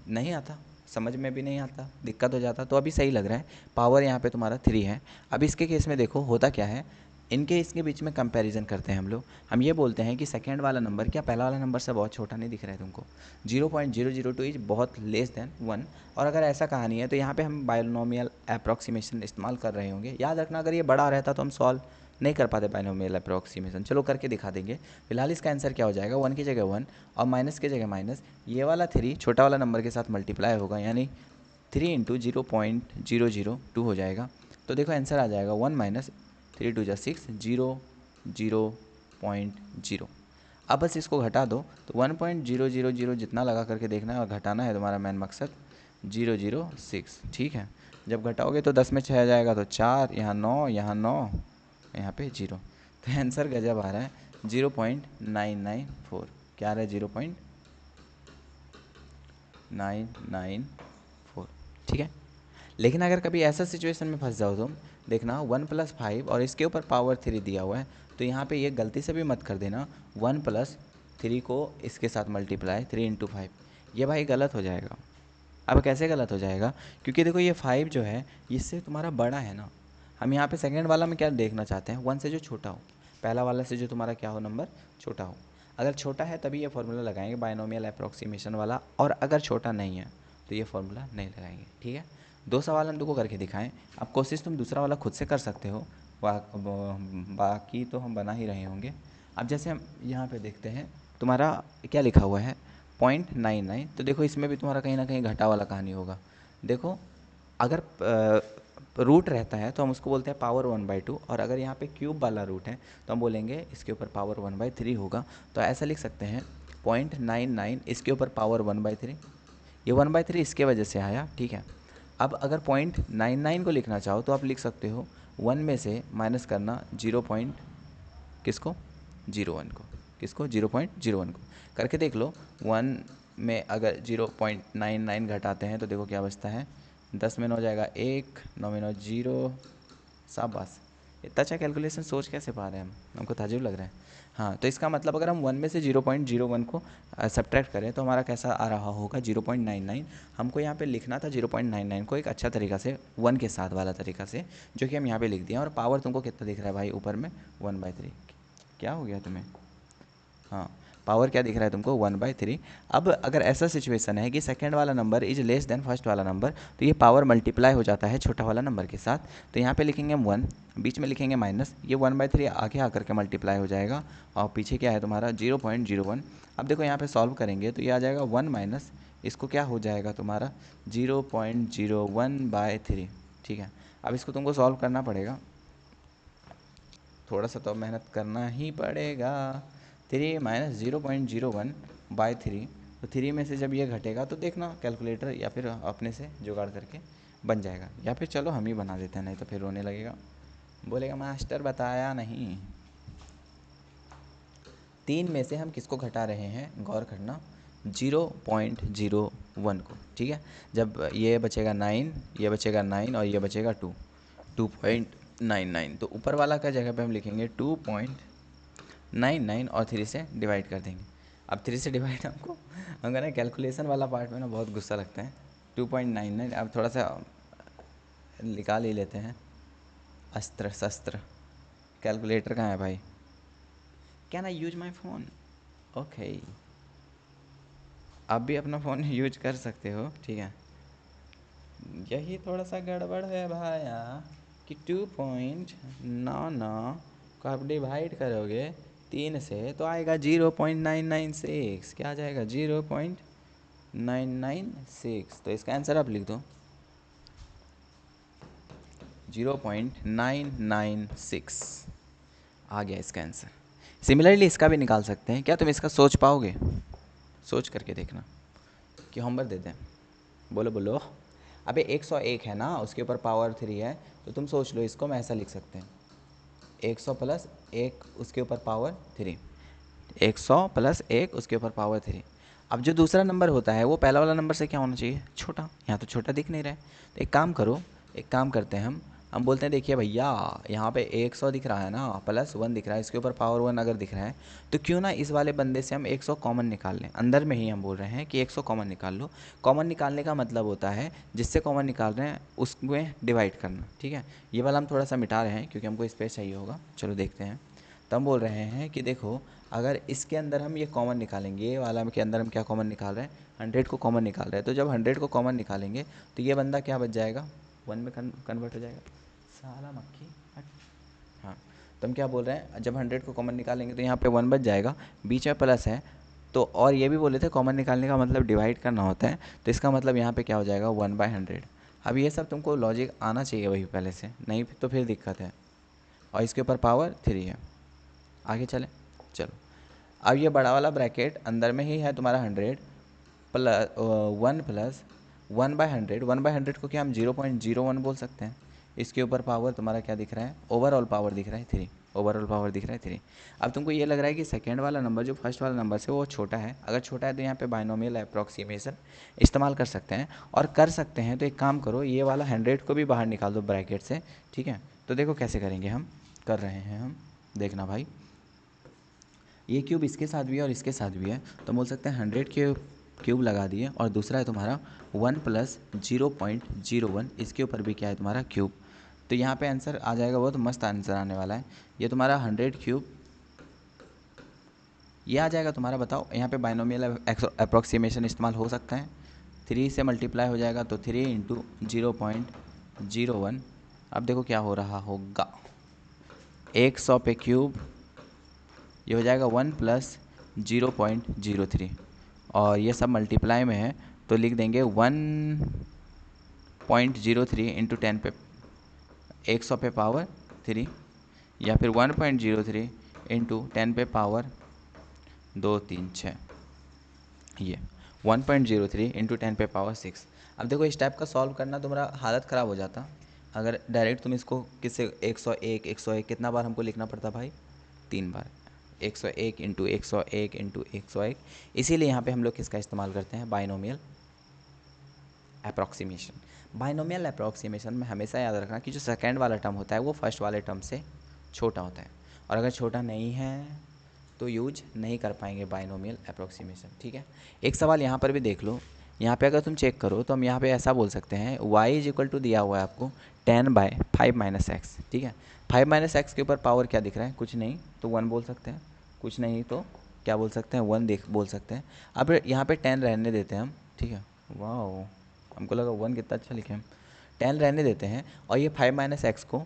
नहीं आता, समझ में भी नहीं आता, दिक्कत हो जाता। तो अभी सही लग रहा है, पावर यहाँ पे तुम्हारा 3 है। अब इसके केस में देखो होता क्या है, इनके इसके बीच में कंपैरिजन करते हैं हम लोग। हम ये बोलते हैं कि सेकंड वाला नंबर क्या पहला वाला नंबर से बहुत छोटा नहीं दिख रहा है तुमको, 0.002 इज बहुत लेस देन 1। और अगर ऐसा कहानी है तो यहाँ पे हम बायनोमियल अप्रॉक्सीमेशन इस्तेमाल कर रहे होंगे। याद रखना अगर ये बड़ा रहता तो हम सॉल्व नहीं कर पाते बायनोमियल अप्रॉक्सीमेशन। चलो करके दिखा देंगे। फिलहाल इसका आंसर क्या हो जाएगा, 1 की जगह 1 और माइनस की जगह माइनस, ये वाला 3 छोटा वाला नंबर के साथ मल्टीप्लाई होगा, यानी 3 इंटू 0.002 हो जाएगा। तो देखो आंसर आ जाएगा 1 माइनस 3 2 6, 0.0। अब बस इसको घटा दो तो 1.000 जितना लगा करके देखना है और घटाना है तुम्हारा मेन मकसद 006। ठीक है, जब घटाओगे तो 10 में 6 आ जाएगा तो 4, यहाँ 9, यहाँ 9, यहाँ पे 0। तो आंसर गजब आ रहा है 0.994। क्या आ रहा है, 0.994। ठीक है, लेकिन अगर कभी ऐसा सिचुएशन में फंस जाओ तुम, देखना 1+5 और इसके ऊपर पावर 3 दिया हुआ है, तो यहाँ पे ये गलती से भी मत कर देना 1+3 को इसके साथ मल्टीप्लाई 3 इंटू 5, ये भाई गलत हो जाएगा। अब कैसे गलत हो जाएगा, क्योंकि देखो ये 5 जो है इससे तुम्हारा बड़ा है ना। हम यहाँ पे सेकेंड वाला में क्या देखना चाहते हैं, 1 से जो छोटा हो, पहला वाला से जो तुम्हारा क्या हो नंबर छोटा हो। अगर छोटा है तभी ये फॉर्मूला लगाएंगे बायनोमियल अप्रॉक्सीमेशन वाला, और अगर छोटा नहीं है तो ये फॉर्मूला नहीं लगाएंगे। ठीक है, 2 सवाल हम तुमको करके दिखाएं। अब कोशिश तुम दूसरा वाला खुद से कर सकते हो, बाकी तो हम बना ही रहे होंगे। अब जैसे हम यहाँ पे देखते हैं तुम्हारा क्या लिखा हुआ है 0.99, तो देखो इसमें भी तुम्हारा कहीं ना कहीं घटा वाला कहानी होगा। देखो अगर रूट रहता है तो हम उसको बोलते हैं पावर 1/2, और अगर यहाँ पे क्यूब वाला रूट है तो हम बोलेंगे इसके ऊपर पावर 1/3 होगा। तो ऐसा लिख सकते हैं 0.99 इसके ऊपर पावर 1/3, ये 1/3 इसके वजह से आया। ठीक है, अब अगर 0.99 को लिखना चाहो तो आप लिख सकते हो 1 में से माइनस करना 0 पॉइंट किसको 01 को, किसको 0.01 को करके देख लो। 1 में अगर 0.99 घटाते हैं तो देखो क्या बचता है, 10 में 9 जाएगा 1, 9 में 9 0। शाबाश, इतना अच्छा कैलकुलेशन सोच कैसे पा रहे हैं हम, हमको ताजुब लग रहा है। हाँ, तो इसका मतलब अगर हम 1 में से 0.01 को सब्ट्रैक्ट करें तो हमारा कैसा आ रहा होगा 0.99। हमको यहाँ पे लिखना था 0.99 को एक अच्छा तरीका से 1 के साथ वाला तरीका से, जो कि हम यहाँ पे लिख दिया। और पावर तुमको कितना दिख रहा है भाई ऊपर में 1/3, क्या हो गया तुम्हें, हाँ पावर क्या दिख रहा है तुमको 1/3। अब अगर ऐसा सिचुएशन है कि सेकंड वाला number is less than first वाला नंबर, तो ये पावर मल्टीप्लाई हो जाता है छोटा वाला नंबर के साथ। तो यहाँ पे लिखेंगे हम 1, बीच में लिखेंगे माइनस, ये 1/3 आगे आकर के मल्टीप्लाई हो जाएगा और पीछे क्या है तुम्हारा 0.01। अब देखो यहाँ पे सॉल्व करेंगे तो ये आ जाएगा 1 माइनस, इसको क्या हो जाएगा तुम्हारा 0.01/3। ठीक है, अब इसको तुमको सॉल्व करना पड़ेगा, थोड़ा सा तो मेहनत करना ही पड़ेगा। 3 माइनस 0.01/3, तो 3 में से जब ये घटेगा तो देखना कैलकुलेटर या फिर अपने से जुगाड़ करके बन जाएगा, या फिर चलो हम ही बना देते हैं, नहीं तो फिर रोने लगेगा, बोलेगा मास्टर बताया नहीं। 3 में से हम किसको घटा रहे हैं, गौर करना 0.01 को। ठीक है, जब ये बचेगा 9, ये बचेगा 9 और ये बचेगा 2.99, तो ऊपर वाला का जगह पे हम लिखेंगे 2.99 और 3 से डिवाइड कर देंगे। अब 3 से डिवाइड हमको ना कैलकुलेशन वाला पार्ट में ना बहुत गुस्सा लगता है। 2.99 अब थोड़ा सा निकाल ही लेते हैं, अस्त्र शस्त्र, कैलकुलेटर कहाँ है भाई, can I use my phone, okay. आप भी अपना फ़ोन यूज कर सकते हो, ठीक है। यही थोड़ा सा गड़बड़ है भाया कि 2.99 को आप डिवाइड करोगे 3 से तो आएगा 0.996। क्या आ जाएगा? 0.996। तो इसका आंसर आप लिख दो 0.996 आ गया इसका आंसर। सिमिलरली इसका भी निकाल सकते हैं। क्या तुम इसका सोच पाओगे? सोच करके देखना कि होमवर्क दे दें। बोलो बोलो। अबे 101 है ना, उसके ऊपर पावर 3 है, तो तुम सोच लो इसको। मैं ऐसा लिख सकते हैं 100 प्लस 1 उसके ऊपर पावर 3, 100 प्लस 1 उसके ऊपर पावर 3। अब जो दूसरा नंबर होता है वो पहला वाला नंबर से क्या होना चाहिए? छोटा। यहाँ तो छोटा दिख नहीं रहा है, तो एक काम करो, एक काम करते हैं हम बोलते हैं देखिए भैया यहाँ पे 100 दिख रहा है ना, प्लस 1 दिख रहा है, इसके ऊपर पावर 1 अगर दिख रहा है तो क्यों ना इस वाले बंदे से हम 100 कॉमन निकाल लें। अंदर में ही हम बोल रहे हैं कि 100 कॉमन निकाल लो। कॉमन निकालने का मतलब होता है जिससे कॉमन निकाल रहे हैं उसमें डिवाइड करना, ठीक है। ये वाला हम थोड़ा सा मिटा रहे हैं क्योंकि हमको स्पेस चाहिए होगा। चलो देखते हैं। तो हम बोल रहे हैं कि देखो अगर इसके अंदर हम ये कॉमन निकालेंगे, ये वाला के अंदर हम क्या कॉमन निकाल रहे हैं? 100 को कॉमन निकाल रहे हैं। तो जब 100 को कॉमन निकालेंगे तो ये बंदा क्या बच जाएगा? 1 में कन्वर्ट हो जाएगा। साला मक्खी हट। हाँ, तो हम क्या बोल रहे हैं, जब 100 को कॉमन निकालेंगे तो यहाँ पे 1 बच जाएगा, बीच में प्लस है। तो और ये भी बोले थे कॉमन निकालने का मतलब डिवाइड करना होता है, तो इसका मतलब यहाँ पे क्या हो जाएगा? 1/100। अब ये सब तुमको लॉजिक आना चाहिए वही पहले से, नहीं तो फिर दिक्कत है। और इसके ऊपर पावर 3 है। आगे चले, चलो। अब ये बड़ा वाला ब्रैकेट अंदर में ही है तुम्हारा 100 प्लस 1 प्लस 1/100। 1/100 को क्या हम 0.01 बोल सकते हैं। इसके ऊपर पावर तुम्हारा क्या दिख रहा है? ओवरऑल पावर दिख रहा है 3। ओवरऑल पावर दिख रहा है 3। अब तुमको ये लग रहा है कि सेकेंड वाला नंबर जो फर्स्ट वाला नंबर से वो छोटा है। अगर छोटा है तो यहाँ पे बाइनोमियल अप्रॉक्सीमेशन इस्तेमाल कर सकते हैं। और कर सकते हैं तो एक काम करो, ये वाला 100 को भी बाहर निकाल दो ब्रैकेट से, ठीक है। तो देखो कैसे करेंगे हम, कर रहे हैं हम, देखना भाई। ये क्यूब इसके साथ भी है और इसके साथ भी है, तो बोल सकते हैं 100 के क्यूब लगा दिए और दूसरा है तुम्हारा 1 प्लस 0.01, इसके ऊपर भी क्या है तुम्हारा? क्यूब। तो यहाँ पे आंसर आ जाएगा, बहुत मस्त आंसर आने वाला है। ये तुम्हारा 100 क्यूब ये आ जाएगा तुम्हारा। बताओ यहाँ पे बाइनोमियल अप्रॉक्सीमेशन इस्तेमाल हो सकता है। 3 से मल्टीप्लाई हो जाएगा तो 3 इंटू 0.01। अब देखो क्या हो रहा होगा, 100 पे क्यूब ये हो जाएगा 1 प्लस 0.03, और ये सब मल्टीप्लाई में है तो लिख देंगे 1.03 इंटू 10 पे 100 पे पावर 3, या फिर 1.03 इंटू 10 पे पावर 2 3 6, ये 1.03 इंटू 10 पे पावर 6। अब देखो इस टाइप का सॉल्व करना तुम्हारा हालत ख़राब हो जाता अगर डायरेक्ट तुम इसको किससे 101 कितना बार हमको लिखना पड़ता भाई? 3 बार। 101 इंटू 101 इंटू 101। इसीलिए यहाँ पे हम लोग किसका इस्तेमाल करते हैं? Binomial approximation. बाइनोमियल अप्रॉक्सीमेशन में हमेशा याद रखना कि जो सेकेंड वाला टर्म होता है वो फर्स्ट वाले टर्म से छोटा होता है, और अगर छोटा नहीं है तो यूज नहीं कर पाएंगे बाइनोमियल अप्रॉक्सीमेशन, ठीक है। एक सवाल यहाँ पर भी देख लो। यहाँ पे अगर तुम चेक करो तो हम यहाँ पे ऐसा बोल सकते हैं y इज इक्वल टू दिया हुआ है आपको 10/5 माइनस एक्स, ठीक है। 5 माइनस एक्स के ऊपर पावर क्या दिख रहा है? कुछ नहीं तो 1 बोल सकते हैं, कुछ नहीं तो क्या बोल सकते हैं? 1 देख बोल सकते हैं। अब यहाँ पे 10 रहने देते हैं हम, ठीक है। वाह, हमको लगा 1 कितना अच्छा लिखे हम। 10 रहने देते हैं और ये 5 माइनस एक्स को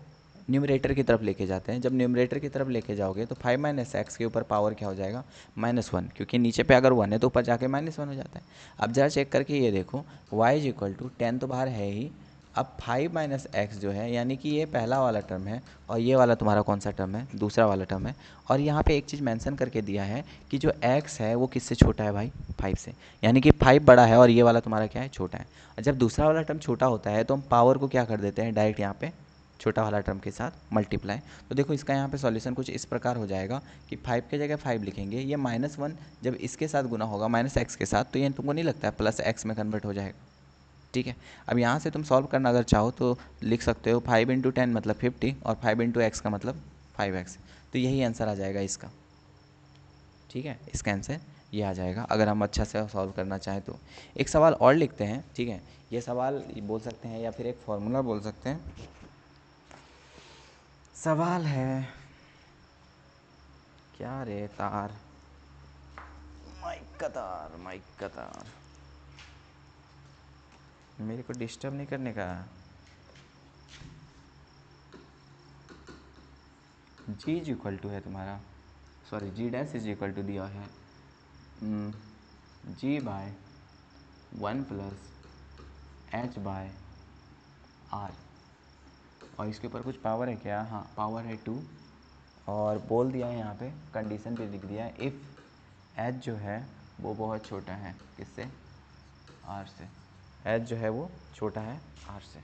न्यूमरेटर की तरफ लेके जाते हैं। जब न्यूमरेटर की तरफ लेके जाओगे तो 5 माइनस एक्स के ऊपर पावर क्या हो जाएगा? -1, क्योंकि नीचे पे अगर 1 है तो ऊपर जाके -1 हो जाता है। अब जरा चेक करके ये देखो, y इज इक्वल टू 10 तो बाहर है ही। अब 5 माइनस एक्स जो है, यानी कि ये पहला वाला टर्म है और ये वाला तुम्हारा कौन सा टर्म है? दूसरा वाला टर्म है। और यहाँ पे एक चीज़ मेंशन करके दिया है कि जो x है वो किससे छोटा है भाई? 5 से, यानी कि 5 बड़ा है और ये वाला तुम्हारा क्या है? छोटा है। और जब दूसरा वाला टर्म छोटा होता है तो हम पावर को क्या कर देते हैं? डायरेक्ट यहाँ पे छोटा वाला टर्म के साथ मल्टीप्लाई। तो देखो इसका यहाँ पे सॉल्यूशन कुछ इस प्रकार हो जाएगा कि 5 के जगह 5 लिखेंगे, ये -1 जब इसके साथ गुना होगा माइनस एक्स के साथ तो ये तुमको नहीं लगता है प्लस एक्स में कन्वर्ट हो जाएगा, ठीक है। अब यहाँ से तुम सॉल्व करना अगर चाहो तो लिख सकते हो 5 इंटू 10 मतलब 50 और 5 इंटू एक्स का मतलब 5x। तो यही आंसर आ जाएगा इसका, ठीक है। इसका आंसर ये आ जाएगा अगर हम अच्छा से सॉल्व करना चाहें तो। एक सवाल और लिखते हैं, ठीक है। ये सवाल बोल सकते हैं या फिर एक फॉर्मूला बोल सकते हैं। सवाल है क्या रे तार, माइक कतार, माइक कतार, मेरे को डिस्टर्ब नहीं करने का। जी इज इक्वल टू है तुम्हारा, sorry g dash is equal to दिया है g by 1 plus h by r, और इसके ऊपर कुछ पावर है क्या? हाँ पावर है 2, और बोल दिया है यहाँ पे कंडीशन पे लिख दिया है इफ़ एच जो है वो बहुत छोटा है किससे? आर से। एच जो है वो छोटा है आर से।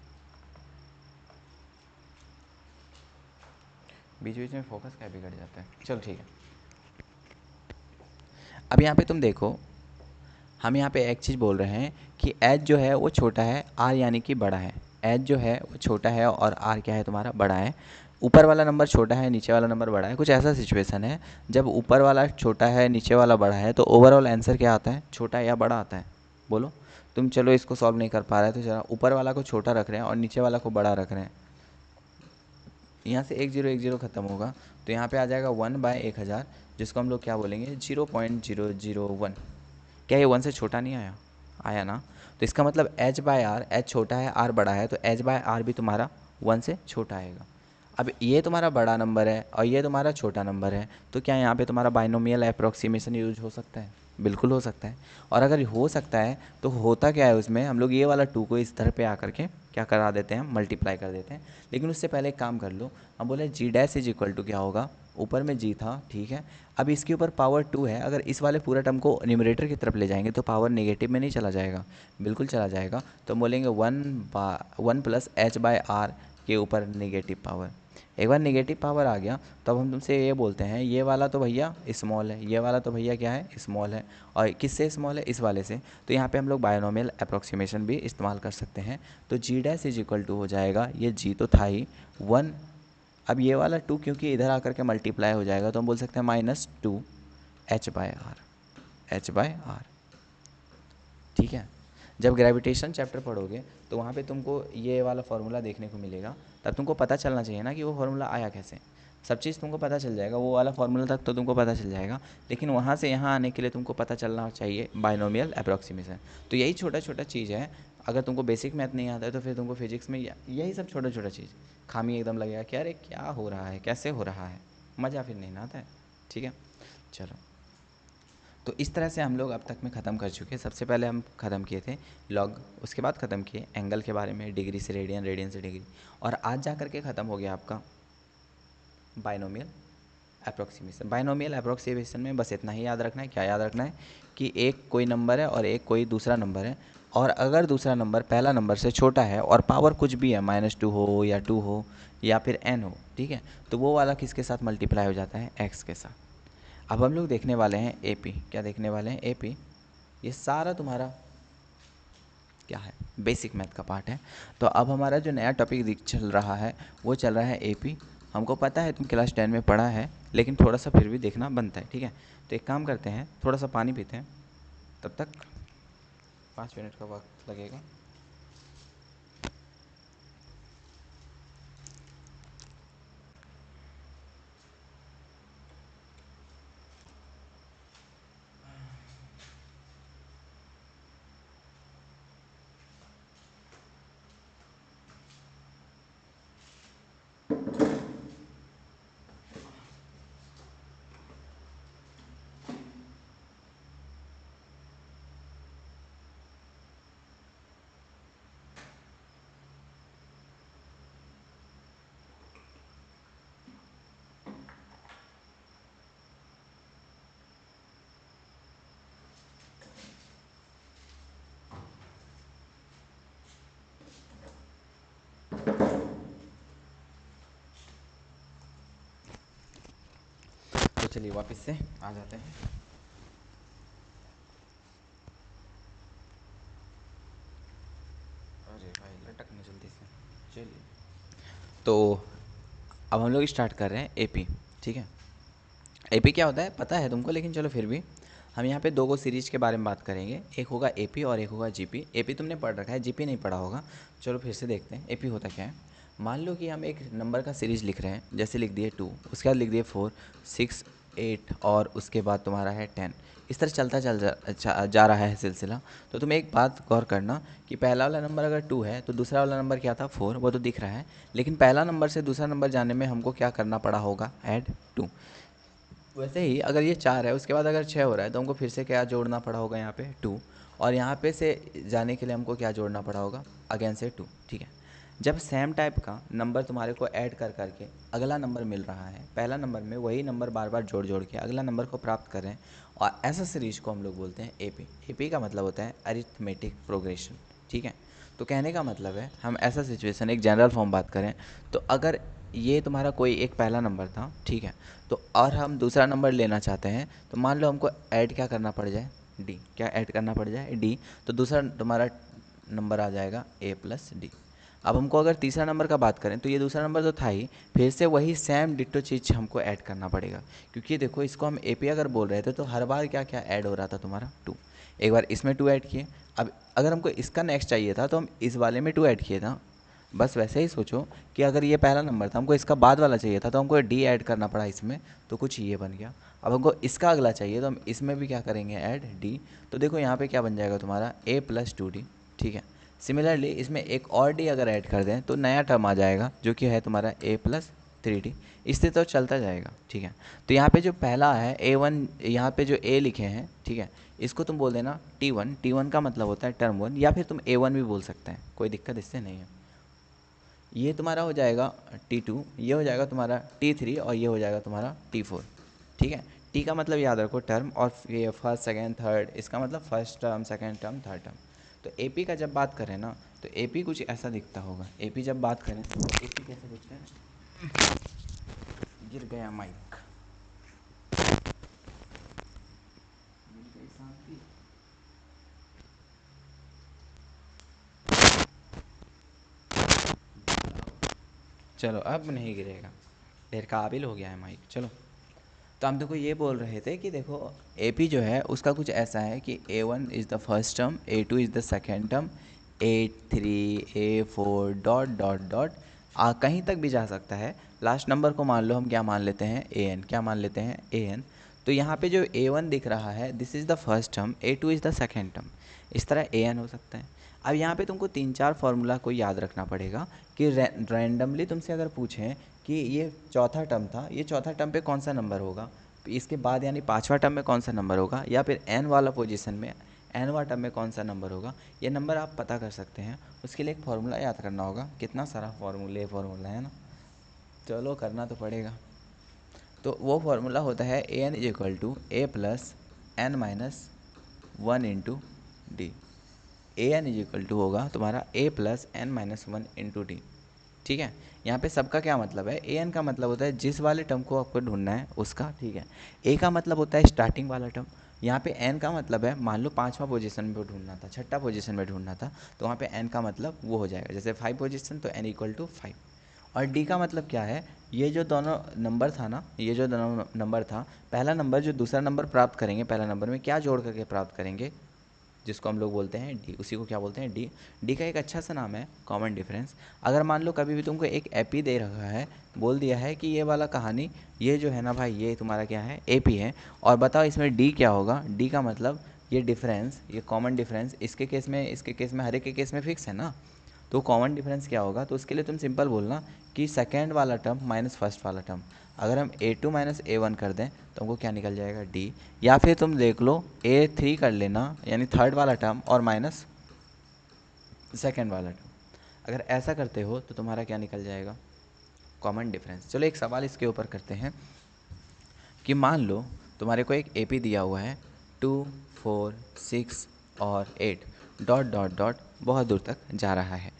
बीच बीच में फोकस क्या बिगड़ जाता है। चलो ठीक है, अब यहाँ पे तुम देखो, हम यहाँ पे एक चीज़ बोल रहे हैं कि एच जो है वो छोटा है, आर यानी कि बड़ा है। एच जो है वो छोटा है और आर क्या है तुम्हारा? बड़ा है। ऊपर वाला नंबर छोटा है, नीचे वाला नंबर बड़ा है। कुछ ऐसा सिचुएशन है जब ऊपर वाला छोटा है, नीचे वाला बड़ा है, तो ओवरऑल आंसर क्या आता है? छोटा या बड़ा आता है? बोलो तुम। चलो इसको सॉल्व नहीं कर पा रहे तो जरा ऊपर वाला को छोटा रख रहे हैं और नीचे वाला को बड़ा रख रहे हैं। यहाँ से 1 0 ख़त्म होगा तो यहाँ पे आ जाएगा 1/1000, जिसको हम लोग क्या बोलेंगे? 0.001। क्या ये 1 से छोटा नहीं आया? आया ना। तो इसका मतलब एच बाय आर, एच छोटा है आर बड़ा है, तो एच बाय आर भी तुम्हारा 1 से छोटा आएगा। अब ये तुम्हारा बड़ा नंबर है और ये तुम्हारा छोटा नंबर है, तो क्या यहाँ पे तुम्हारा बाइनोमियल अप्रोक्सीमेशन यूज हो सकता है? बिल्कुल हो सकता है। और अगर हो सकता है तो होता क्या है उसमें, हम लोग ये वाला 2 को इस तरह पे आकर के क्या करा देते हैं? मल्टीप्लाई कर देते हैं। लेकिन उससे पहले एक काम कर लो, हम बोले जी डैश इज इक्वल टू क्या होगा? ऊपर में जी था, ठीक है। अब इसके ऊपर पावर 2 है, अगर इस वाले पूरा टर्म को न्यूमरेटर की तरफ ले जाएंगे तो पावर नेगेटिव में नहीं चला जाएगा? बिल्कुल चला जाएगा। तो हम बोलेंगे 1 प्लस एच बाय आर के ऊपर नेगेटिव पावर। एक बार नेगेटिव पावर आ गया तो अब हम तुमसे ये बोलते हैं ये वाला तो भैया स्मॉल है, ये वाला तो भैया क्या है? स्मॉल है। और किससे स्मॉल है? इस वाले से। तो यहाँ पे हम लोग बायनोमियल अप्रोक्सीमेशन भी इस्तेमाल कर सकते हैं। तो जी डैश इज इक्वल टू हो जाएगा, ये जी तो था ही 1, अब ये वाला 2 क्योंकि इधर आकर के मल्टीप्लाई हो जाएगा तो हम बोल सकते हैं -2 H by R, H by R. ठीक है। जब ग्रेविटेशन चैप्टर पढ़ोगे तो वहाँ पे तुमको ये वाला फार्मूला देखने को मिलेगा, तब तुमको पता चलना चाहिए ना कि वो फार्मूला आया कैसे। सब चीज़ तुमको पता चल जाएगा, वो वाला फार्मूला तक तो तुमको पता चल जाएगा, लेकिन वहाँ से यहाँ आने के लिए तुमको पता चलना चाहिए बाइनोमियल अप्रॉक्सीमेशन। तो यही छोटा छोटा चीज़ है। अगर तुमको बेसिक मैथ नहीं आता है तो फिर तुमको फिजिक्स में यही सब छोटा छोटा चीज़ खामी एकदम लगेगा कि अरे क्या हो रहा है, कैसे हो रहा है, मज़ा फिर नहीं ना आता है। ठीक है, चलो। तो इस तरह से हम लोग अब तक में ख़त्म कर चुके हैं। सबसे पहले हम ख़त्म किए थे लॉग, उसके बाद ख़त्म किए एंगल के बारे में, डिग्री से रेडियन, रेडियन से डिग्री, और आज जा कर के ख़त्म हो गया आपका बाइनोमियल अप्रोक्सीमेशन। बाइनोमियल अप्रोक्सीमेशन में बस इतना ही याद रखना है। क्या याद रखना है? कि एक कोई नंबर है और एक कोई दूसरा नंबर है, और अगर दूसरा नंबर पहला नंबर से छोटा है और पावर कुछ भी है, -2 हो या 2 हो या फिर n हो, ठीक है, तो वो वाला किसके साथ मल्टीप्लाई हो जाता है? x के साथ। अब हम लोग देखने वाले हैं AP। क्या देखने वाले हैं? AP। ये सारा तुम्हारा क्या है? बेसिक मैथ का पार्ट है। तो अब हमारा जो नया टॉपिक चल रहा है वो चल रहा है AP। हमको पता है तुम क्लास 10 में पढ़ा है, लेकिन थोड़ा सा फिर भी देखना बनता है, ठीक है। तो एक काम करते हैं, थोड़ा सा पानी पीते हैं, तब तक 5 मिनट का वक्त लगेगा। तो चलिए वापस से आ जाते हैं। अरे भाई लटक ना जल्दी से। चलिए, तो अब हम लोग स्टार्ट कर रहे हैं AP। ठीक है, AP क्या होता है पता है तुमको, लेकिन चलो फिर भी हम यहाँ पे दो गो सीरीज के बारे में बात करेंगे। एक होगा AP और एक होगा GP। AP तुमने पढ़ रखा है, GP नहीं पढ़ा होगा। चलो फिर से देखते हैं AP होता क्या है। मान लो कि हम एक नंबर का सीरीज लिख रहे हैं, जैसे लिख दिए 2, उसके बाद लिख दिए 4, 6, 8 और उसके बाद तुम्हारा है 10। इस तरह चलता जा रहा है सिलसिला। तो तुम एक बात गौर करना कि पहला वाला नंबर अगर 2 है तो दूसरा वाला नंबर क्या था 4, वो तो दिख रहा है, लेकिन पहला नंबर से दूसरा नंबर जाने में हमको क्या करना पड़ा होगा, ऐड 2। वैसे ही अगर ये 4 है उसके बाद अगर 6 हो रहा है तो हमको फिर से क्या जोड़ना पड़ा होगा, यहाँ पे 2, और यहाँ पे से जाने के लिए हमको क्या जोड़ना पड़ा होगा, अगेन से 2। ठीक है, जब सेम टाइप का नंबर तुम्हारे को ऐड कर करके अगला नंबर मिल रहा है, पहला नंबर में वही नंबर बार बार जोड़ जोड़ के अगला नंबर को प्राप्त कर रहे हैं, और ऐसा सीरीज को हम लोग बोलते हैं एपी। एपी का मतलब होता है अरिथमेटिक प्रोग्रेशन। ठीक है, तो कहने का मतलब है हम ऐसा सिचुएशन, एक जनरल फॉर्म बात करें तो अगर ये तुम्हारा कोई एक पहला नंबर था, ठीक है, तो और हम दूसरा नंबर लेना चाहते हैं, तो मान लो हमको ऐड क्या करना पड़ जाए, डी। क्या ऐड करना पड़ जाए, डी। तो दूसरा तुम्हारा नंबर आ जाएगा ए प्लस डी। अब हमको अगर तीसरा नंबर का बात करें तो ये दूसरा नंबर तो था ही, फिर से वही सेम डिट्टो चीज़ हमको ऐड करना पड़ेगा, क्योंकि देखो इसको हम ए पी अगर बोल रहे थे तो हर बार क्या क्या ऐड हो रहा था तुम्हारा, 2। एक बार इसमें 2 ऐड किए, अब अगर हमको इसका नेक्स्ट चाहिए था तो हम इस वाले में 2 ऐड किए था। बस वैसे ही सोचो कि अगर ये पहला नंबर था, हमको इसका बाद वाला चाहिए था तो हमको डी ऐड करना पड़ा इसमें, तो कुछ ये बन गया। अब हमको इसका अगला चाहिए तो हम इसमें भी क्या करेंगे, ऐड डी। तो देखो यहाँ पे क्या बन जाएगा तुम्हारा ए प्लस 2d। ठीक है, सिमिलरली इसमें एक और डी अगर ऐड कर दें तो नया टर्म आ जाएगा जो कि है तुम्हारा ए प्लस 3d। इससे तो चलता जाएगा। ठीक है, तो यहाँ पे जो पहला है a1, यहाँ पे जो a लिखे हैं, ठीक है, इसको तुम बोल देना t1। t1 का मतलब होता है टर्म 1, या फिर तुम a1 भी बोल सकते हैं, कोई दिक्कत इससे नहीं है। ये तुम्हारा हो जाएगा T2, ये हो जाएगा तुम्हारा T3, और ये हो जाएगा तुम्हारा T4। ठीक है, T का मतलब याद रखो टर्म, और ये फर्स्ट सेकेंड थर्ड, इसका मतलब first term second term third term. तो AP का जब बात करें ना तो AP कुछ ऐसा दिखता होगा। AP जब बात करें तो AP कैसे दिखता है, गिर गया माइक, मिल गई शांति। चलो अब नहीं गिरेगा, ढेर काबिल हो गया है माइक। चलो, तो हम देखो ये बोल रहे थे कि देखो AP जो है उसका कुछ ऐसा है कि A1 is the first term, A2 is the second term, A3 A4 dot dot dot कहीं तक भी जा सकता है। लास्ट नंबर को मान लो हम क्या मान लेते हैं, AN। क्या मान लेते हैं, AN। तो यहाँ पे जो A1 दिख रहा है this is the first term, A2 is the second term, इस तरह AN हो सकता है। अब यहाँ पे तुमको 3-4 फार्मूला को याद रखना पड़ेगा कि रैंडमली तुमसे अगर पूछें कि ये चौथा टर्म था, ये चौथा टर्म पे कौन सा नंबर होगा, इसके बाद यानी पांचवा टर्म में कौन सा नंबर होगा, या फिर एन वाला पोजीशन में एनवा टर्म में कौन सा नंबर होगा, ये नंबर आप पता कर सकते हैं। उसके लिए एक फार्मूला याद करना होगा। कितना सारा फार्मूला है ना, चलो करना तो पड़ेगा। तो वो फार्मूला होता है a n is equal to a plus N minus 1 into d. A n is equal to होगा तुम्हारा a plus N minus 1 into d. ठीक है, यहाँ पे सबका क्या मतलब है, ए एन का मतलब होता है जिस वाले टर्म को आपको ढूंढना है उसका। ठीक है, ए का मतलब होता है स्टार्टिंग वाला टर्म। यहाँ पे एन का मतलब है मान लो पाँचवा पोजीशन में ढूंढना था, छठा पोजीशन में ढूंढना था, तो वहाँ पे एन का मतलब वो हो जाएगा, जैसे 5 पोजीशन तो एन इक्वल टू 5। और डी का मतलब क्या है, ये जो दोनों नंबर था ना, ये जो दोनों नंबर था, पहला नंबर जो दूसरा नंबर प्राप्त करेंगे, पहला नंबर में क्या जोड़ करके प्राप्त करेंगे, जिसको हम लोग बोलते हैं डी, उसी को क्या बोलते हैं, डी। डी का एक अच्छा सा नाम है कॉमन डिफरेंस। अगर मान लो कभी भी तुमको एक एपी दे रखा है, बोल दिया है कि ये वाला कहानी, ये जो है ना भाई, ये तुम्हारा क्या है, एपी है, और बताओ इसमें डी क्या होगा। डी का मतलब ये डिफरेंस, ये कॉमन डिफरेंस, इसके केस में, इसके केस में, हर एक के केस में फिक्स है ना, तो कॉमन डिफरेंस क्या होगा, तो उसके लिए तुम सिंपल बोलना कि सेकेंड वाला टर्म माइनस फर्स्ट वाला टर्म। अगर हम A2 माइनस A1 कर दें तो हमको क्या निकल जाएगा, D। या फिर तुम देख लो A3 कर लेना, यानी थर्ड वाला टर्म और माइनस सेकेंड वाला टर्म। अगर ऐसा करते हो तो तुम्हारा क्या निकल जाएगा, कॉमन डिफरेंस। चलो एक सवाल इसके ऊपर करते हैं कि मान लो तुम्हारे को एक AP दिया हुआ है 2 4 6 और 8 डॉट डॉट डॉट बहुत दूर तक जा रहा है।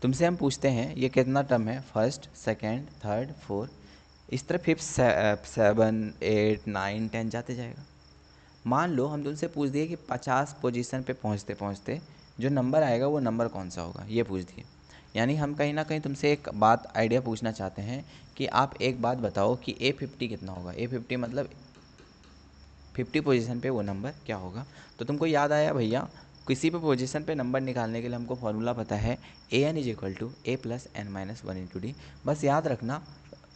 तुमसे हम पूछते हैं ये कितना टर्म है, फर्स्ट सेकेंड थर्ड फोर्थ, इस तरह 5 7 8 9 10 जाते जाएगा। मान लो हम तुमसे पूछ दिए कि 50 पोजीशन पे पहुंचते पहुंचते जो नंबर आएगा वो नंबर कौन सा होगा, ये पूछ दिए। यानी हम कहीं ना कहीं तुमसे एक बात आइडिया पूछना चाहते हैं कि आप एक बात बताओ कि A50 कितना होगा। A50 मतलब 50 पोजीशन पे वो नंबर क्या होगा। तो तुमको याद आया भैया, किसी भी पोजीशन पे नंबर निकालने के लिए हमको फॉर्मूला पता है, a n is equal to a plus N minus 1 into d. बस याद रखना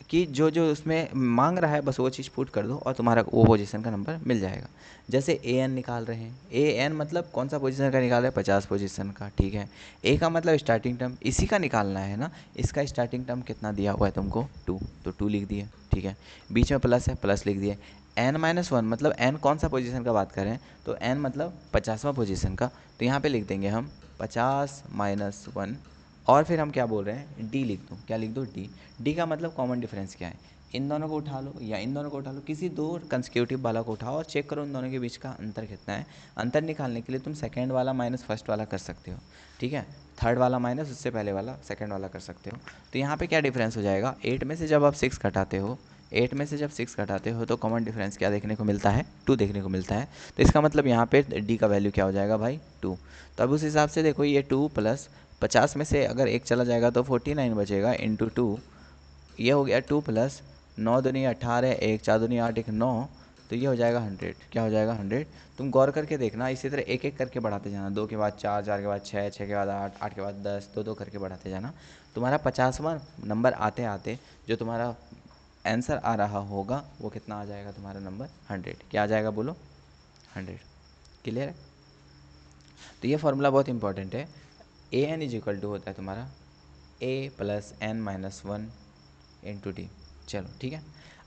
कि जो जो उसमें मांग रहा है बस वो चीज़ पुट कर दो और तुम्हारा वो पोजीशन का नंबर मिल जाएगा। जैसे ए एन निकाल रहे हैं, ए एन मतलब कौन सा पोजीशन का निकाल रहे हैं, 50 पोजीशन का, ठीक है। ए का मतलब स्टार्टिंग टर्म इसी का निकालना है ना, इसका स्टार्टिंग टर्म कितना दिया हुआ है तुमको 2, तो 2 लिख दिए, ठीक है। बीच में प्लस है, प्लस लिख दिए। n-1 मतलब n कौन सा पोजीशन का बात कर रहे हैं, तो n मतलब 50वां पोजीशन का, तो यहाँ पे लिख देंगे हम 50-1 और फिर हम क्या बोल रहे हैं, d लिख दूँ, क्या लिख दूँ, d का मतलब कॉमन डिफरेंस क्या है, इन दोनों को उठा लो या इन दोनों को उठा लो, किसी दो कंसेक्यूटिव वाला को उठाओ और चेक करो इन दोनों के बीच का अंतर कितना है। अंतर निकालने के लिए तुम सेकंड वाला माइनस फर्स्ट वाला कर सकते हो, ठीक है। थर्ड वाला माइनस उससे पहले वाला सेकंड वाला कर सकते हो। तो यहाँ पे क्या डिफरेंस हो जाएगा, 8 में से जब आप 6 घटाते हो, 8 में से जब 6 घटाते हो तो कॉमन डिफरेंस क्या देखने को मिलता है, 2 देखने को मिलता है। तो इसका मतलब यहाँ पे डी का वैल्यू क्या हो जाएगा भाई, 2। तो अब उस हिसाब से देखो ये 2 प्लस 50 में से अगर एक चला जाएगा तो 49 बचेगा इंटू 2, ये हो गया 2 प्लस 9 दूनी 18, 1 4 दूनी 8, 1 9, तो ये हो जाएगा 100। क्या हो जाएगा 100। तुम गौर करके देखना, इसी तरह एक एक करके बढ़ाते जाना, 2 के बाद 4, 4 के बाद 6, 6 के बाद 8, 8 के बाद 10, 2 2 करके बढ़ाते जाना। तुम्हारा 50वां नंबर आते आते जो तुम्हारा आंसर आ रहा होगा वो कितना आ जाएगा, तुम्हारा नंबर 100। क्या आ जाएगा बोलो, 100। क्लियर है। तो ये फॉर्मूला बहुत इंपॉर्टेंट है। A n is equal to होता है तुम्हारा a plus N minus 1 into d. चलो ठीक है।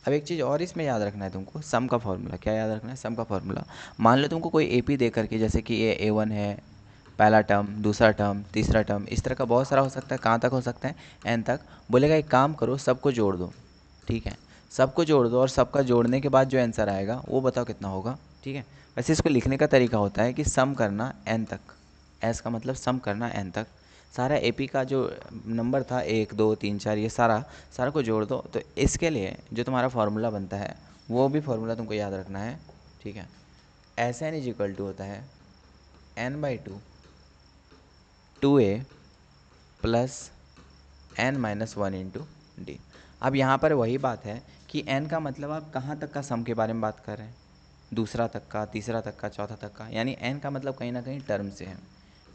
अब एक चीज़ और इसमें याद रखना है तुमको, सम का फॉर्मूला। क्या याद रखना है, सम का फॉर्मूला। मान लो तुमको कोई ए पी दे करके, जैसे कि ए वन है, पहला टर्म, दूसरा टर्म, तीसरा टर्म, इस तरह का बहुत सारा हो सकता है। कहाँ तक हो सकता है, एन तक। बोलेगा एक काम करो, सबको जोड़ दो, ठीक है। सबको जोड़ दो और सबका जोड़ने के बाद जो आंसर आएगा वो बताओ कितना होगा, ठीक है। वैसे इसको लिखने का तरीका होता है कि सम करना एन तक, एस का मतलब सम करना एन तक। सारा एपी का जो नंबर था 1 2 3 4 ये सारा सारा को जोड़ दो। तो इसके लिए जो तुम्हारा फार्मूला बनता है वो भी फार्मूला तुमको याद रखना है, ठीक है। S N is equal to होता है n/2 2a plus n-1 into D. अब यहाँ पर वही बात है कि n का मतलब आप कहाँ तक का सम के बारे में बात कर रहे हैं, दूसरा तक का, तीसरा तक का, चौथा तक का, यानी n का मतलब कहीं ना कहीं टर्म से है।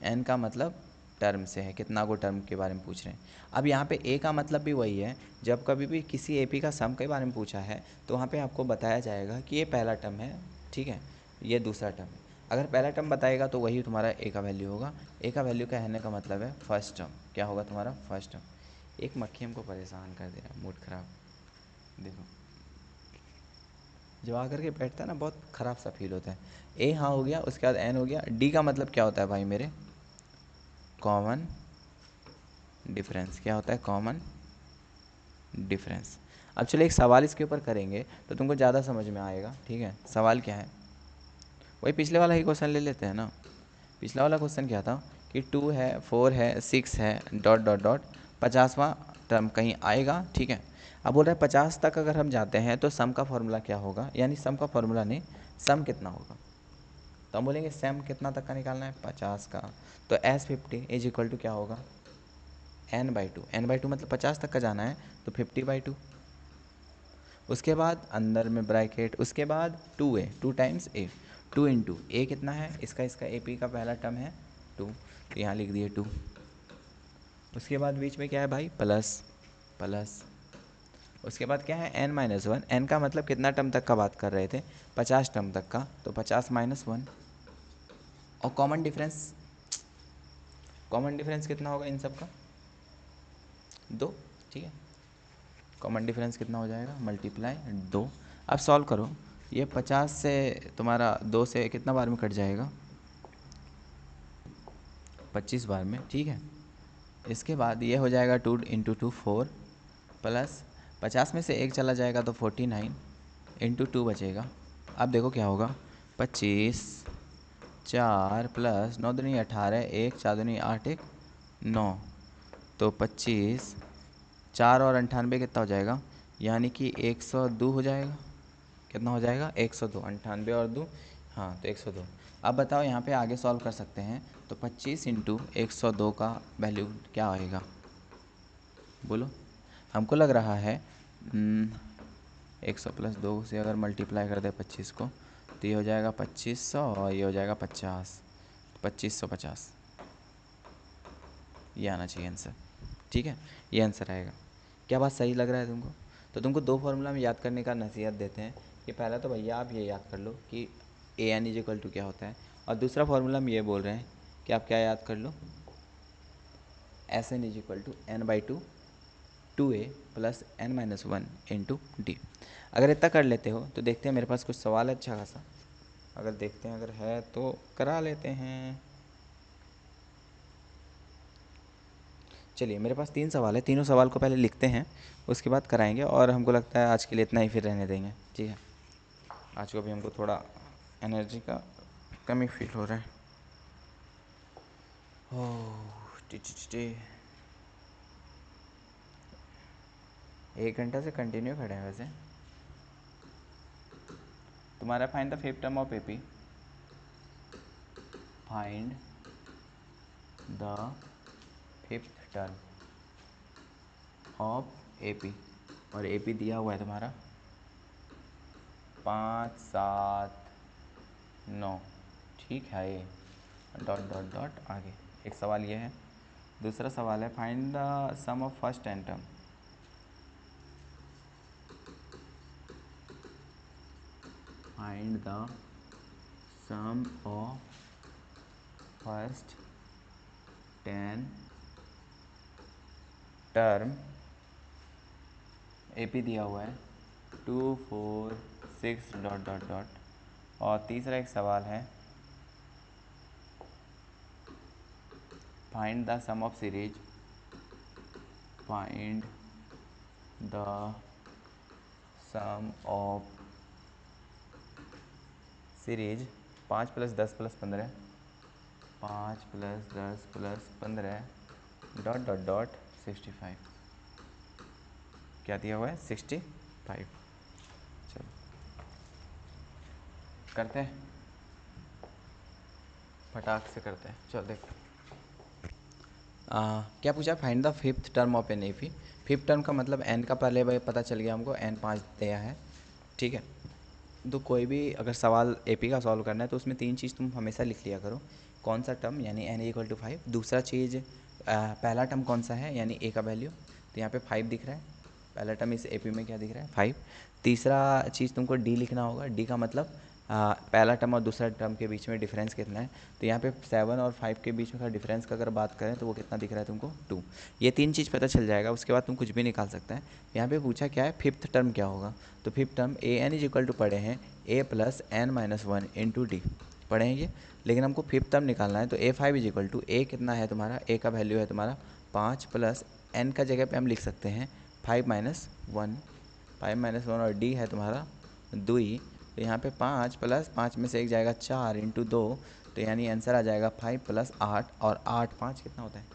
n का मतलब टर्म से है, कितना को टर्म के बारे में पूछ रहे हैं। अब यहाँ पे a का मतलब भी वही है, जब कभी भी किसी एपी का सम के बारे में पूछा है तो वहाँ पे आपको बताया जाएगा कि ये पहला टर्म है, ठीक है, ये दूसरा टर्म है। अगर पहला टर्म बताएगा तो वही तुम्हारा ए का वैल्यू होगा। ए का वैल्यू कहने का मतलब है फर्स्ट टर्म। क्या होगा तुम्हारा फर्स्ट टर्म। एक मक्खी हमको परेशान कर दे रहा है, मूड खराब। देखो जब आकर के बैठता है ना बहुत ख़राब सा फील होता है। ए हाँ हो गया, उसके बाद एन हो गया। डी का मतलब क्या होता है भाई मेरे, कॉमन डिफरेंस। क्या होता है, कॉमन डिफरेंस। अब चलिए एक सवाल इसके ऊपर करेंगे तो तुमको ज़्यादा समझ में आएगा, ठीक है। सवाल क्या है, वही पिछले वाला ही क्वेश्चन ले लेते हैं ना। पिछला वाला क्वेश्चन क्या था कि 2 है, 4 है, 6 है, डॉट डॉट डॉट, 50वां टर्म कहीं आएगा, ठीक है। अब बोल रहे हैं 50 तक अगर हम जाते हैं तो सम का फॉर्मूला क्या होगा, यानी सम का फॉर्मूला नहीं, सम कितना होगा। तो हम बोलेंगे सम कितना तक का निकालना है, 50 का। तो S50 इज इक्वल टू क्या होगा, n/2। n/2 मतलब 50 तक का जाना है तो 50/2। उसके बाद अंदर में ब्रैकेट, उसके बाद 2a, 2 टाइम्स a, 2 इंटू ए कितना है, इसका ए पी का पहला टर्म है 2, तो यहाँ लिख दिए 2। उसके बाद बीच में क्या है भाई, प्लस प्लस। उसके बाद क्या है n-1। n का मतलब कितना टर्म तक का बात कर रहे थे, 50 टर्म तक का, तो 50-1। और कॉमन डिफरेंस, कॉमन डिफरेंस कितना होगा इन सब का, 2, ठीक है। कॉमन डिफरेंस कितना हो जाएगा, मल्टीप्लाई 2। अब सॉल्व करो, ये 50 से तुम्हारा 2 से कितना बार में कट जाएगा, 25 बार में, ठीक है। इसके बाद ये हो जाएगा 2 इंटू 2 4 प्लस 50 में से एक चला जाएगा तो 49 इंटू 2 बचेगा। अब देखो क्या होगा, 25 4 प्लस 9 दूनी 18, 1 4 दूनी 8, 1 9, तो 25 4 और 98 कितना हो जाएगा, यानी कि 102 हो जाएगा। कितना हो जाएगा, 102। 98 और 2, हाँ तो 102। अब बताओ यहाँ पे आगे सॉल्व कर सकते हैं तो 25 इंटू 102 का वैल्यू क्या आएगा बोलो। हमको लग रहा है 100 प्लस 2 से अगर मल्टीप्लाई कर दे 25 को तो ये हो जाएगा 2500 और ये हो जाएगा 50, 2550। ये आना चाहिए आंसर, ठीक है, ये आंसर आएगा। क्या बात सही लग रहा है तुमको। तो तुमको दो फार्मूला हम याद करने का नसीहत देते हैं कि पहला तो भैया आप ये याद कर लो कि ए एन इज इक्वल टू क्या होता है, और दूसरा फार्मूला हम ये बोल रहे हैं कि आप क्या याद कर लो, s N is equal to N by two a plus N minus one into d. अगर इतना कर लेते हो तो देखते हैं, मेरे पास कुछ सवाल है अच्छा खासा, अगर देखते हैं अगर है तो करा लेते हैं। चलिए मेरे पास 3 सवाल है, तीनों सवाल को पहले लिखते हैं, उसके बाद कराएंगे, और हमको लगता है आज के लिए इतना ही फिर रहने देंगे। ठीक है, आज को भी हमको थोड़ा एनर्जी का कमी फील हो रहा है। ओह टी टी टी टी। 1 घंटा से कंटिन्यू खड़े हैं वैसे। तुम्हारा find the fifth term of AP, find the fifth term of AP, और एपी दिया हुआ है तुम्हारा 5 7 9। ठीक है, ये डॉट डॉट डॉट आगे एक सवाल ये है। दूसरा सवाल है find the sum of first N term, find the sum of first 10 term, AP दिया हुआ है 2 4 6 डॉट डॉट डॉट। और तीसरा एक सवाल है find the sum of series, find the sum of series 5 + 10 + 15, 5 + 10 + 15 dot dot dot 65। क्या दिया हुआ है 65। चलो करते हैं, फटाक से करते हैं। चलो देखो क्या पूछा, find the fifth term of an A P. Fifth term का मतलब एन का पहले भाई पता चल गया हमको, एन 5 दिया है। ठीक है, तो कोई भी अगर सवाल एपी का सॉल्व करना है तो उसमें 3 चीज़ तुम हमेशा लिख लिया करो। कौन सा टर्म यानी एन इक्वल टू 5, दूसरा चीज़ पहला टर्म कौन सा है यानी ए का वैल्यू, तो यहाँ पे 5 दिख रहा है, पहला टर्म इस एपी में क्या दिख रहा है 5। तीसरा चीज़ तुमको डी लिखना होगा, डी का मतलब पहला टर्म और दूसरा टर्म के बीच में डिफरेंस कितना है, तो यहाँ पे 7 और 5 के बीच में का डिफरेंस का अगर बात करें तो वो कितना दिख रहा है तुमको 2। ये 3 चीज़ पता चल जाएगा, उसके बाद तुम कुछ भी निकाल सकता है। यहाँ पे पूछा क्या है फिफ्थ टर्म क्या होगा, तो fifth term a n is equal to पढ़े हैं a plus N minus one into d पढ़े हैं ये, लेकिन हमको फिफ्थ टर्म निकालना है। तो ए 5 इज इक्वल टू ए कितना है तुम्हारा, ए का वैल्यू है तुम्हारा 5 प्लस एन का जगह पे हम लिख सकते हैं 5 माइनस वन, 5 माइनस वन, और डी है तुम्हारा 2। तो यहाँ पे 5 प्लस 5 में से एक जाएगा 4 इंटू 2, तो यानी आंसर आ जाएगा 5 + 8, और 8 5 कितना होता है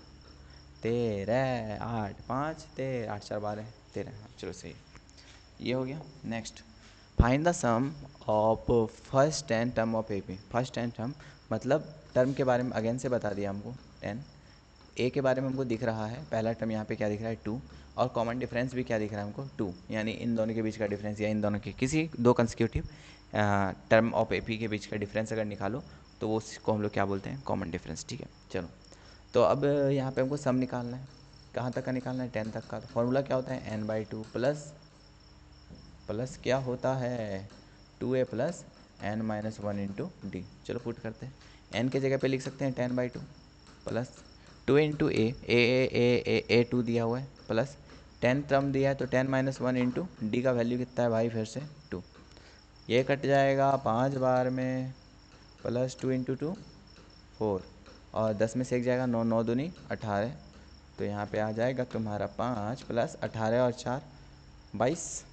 13, 8 5 13, 8 4 12 13। चलो सही, ये हो गया। Next find the sum of first 10 term of A P. First 10 term मतलब टर्म के बारे में अगेन से बता दिया हमको 10, ए के बारे में हमको दिख रहा है पहला टर्म यहाँ पे क्या दिख रहा है 2, और कॉमन डिफरेंस भी क्या दिख रहा है हमको 2, यानी इन दोनों के बीच का डिफरेंस या इन दोनों के किसी दो consecutive term of A P के बीच का डिफरेंस अगर निकालो तो वो उसको हम लोग क्या बोलते हैं कॉमन डिफरेंस। ठीक है, चलो तो अब यहाँ पे हमको सम निकालना है, कहाँ तक का निकालना है 10 तक का। तो फॉर्मूला क्या होता है n/2 प्लस क्या होता है 2a plus n minus one into d. चलो पुट करते हैं, n के जगह पे लिख सकते हैं 10/2 प्लस 2 इंटू ए 2 दिया हुआ है, प्लस 10 टर्म दिया है तो 10 माइनस वन इंटू डी का वैल्यू कितना है भाई फिर से 2, ये कट जाएगा 5 बार में, प्लस 2 इंटू 2 4, और 10 में से एक जाएगा 9, 9 दूनी 18, तो यहाँ पे आ जाएगा तुम्हारा 5 प्लस 18 और 4 22,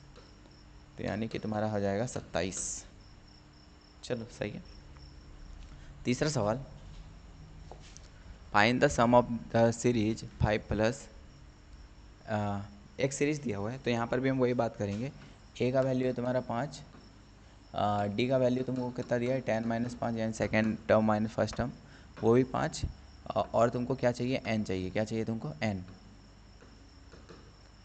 तो यानी कि तुम्हारा हो जाएगा 27। चलो सही है। तीसरा सवाल find the sum of the series 5 plus एक सीरीज दिया हुआ है, तो यहाँ पर भी हम वही बात करेंगे। ए का वैल्यू है तुम्हारा 5, डी का वैल्यू तुमको कितना दिया है 10 माइनस 5 यानी second term minus first term वो भी 5, और तुमको क्या चाहिए एन चाहिए, क्या चाहिए तुमको एन।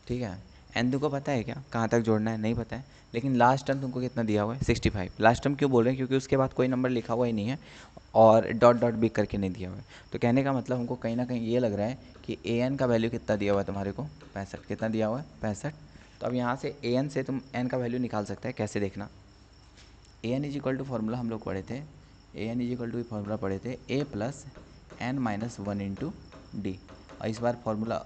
ठीक है, एन तुमको पता है क्या कहाँ तक जोड़ना है, नहीं पता है, लेकिन लास्ट टर्म तुमको कितना दिया हुआ है 65। लास्ट टर्म क्यों बोल रहे हैं, क्योंकि उसके बाद कोई नंबर लिखा हुआ ही नहीं है और डॉट डॉट भी करके नहीं दिया हुआ है। तो कहने का मतलब हमको कहीं ना कहीं ये लग रहा है कि ए एन का वैल्यू कितना दिया हुआ है तुम्हारे को 65, कितना दिया हुआ है 65। तो अब यहाँ से ए एन से तुम एन का वैल्यू निकाल सकते हैं। कैसे देखना, a n is equal to formula हम लोग पढ़े थे, a n is equal to formula पढ़े थे a plus N minus one into d. और इस बार फॉर्मूला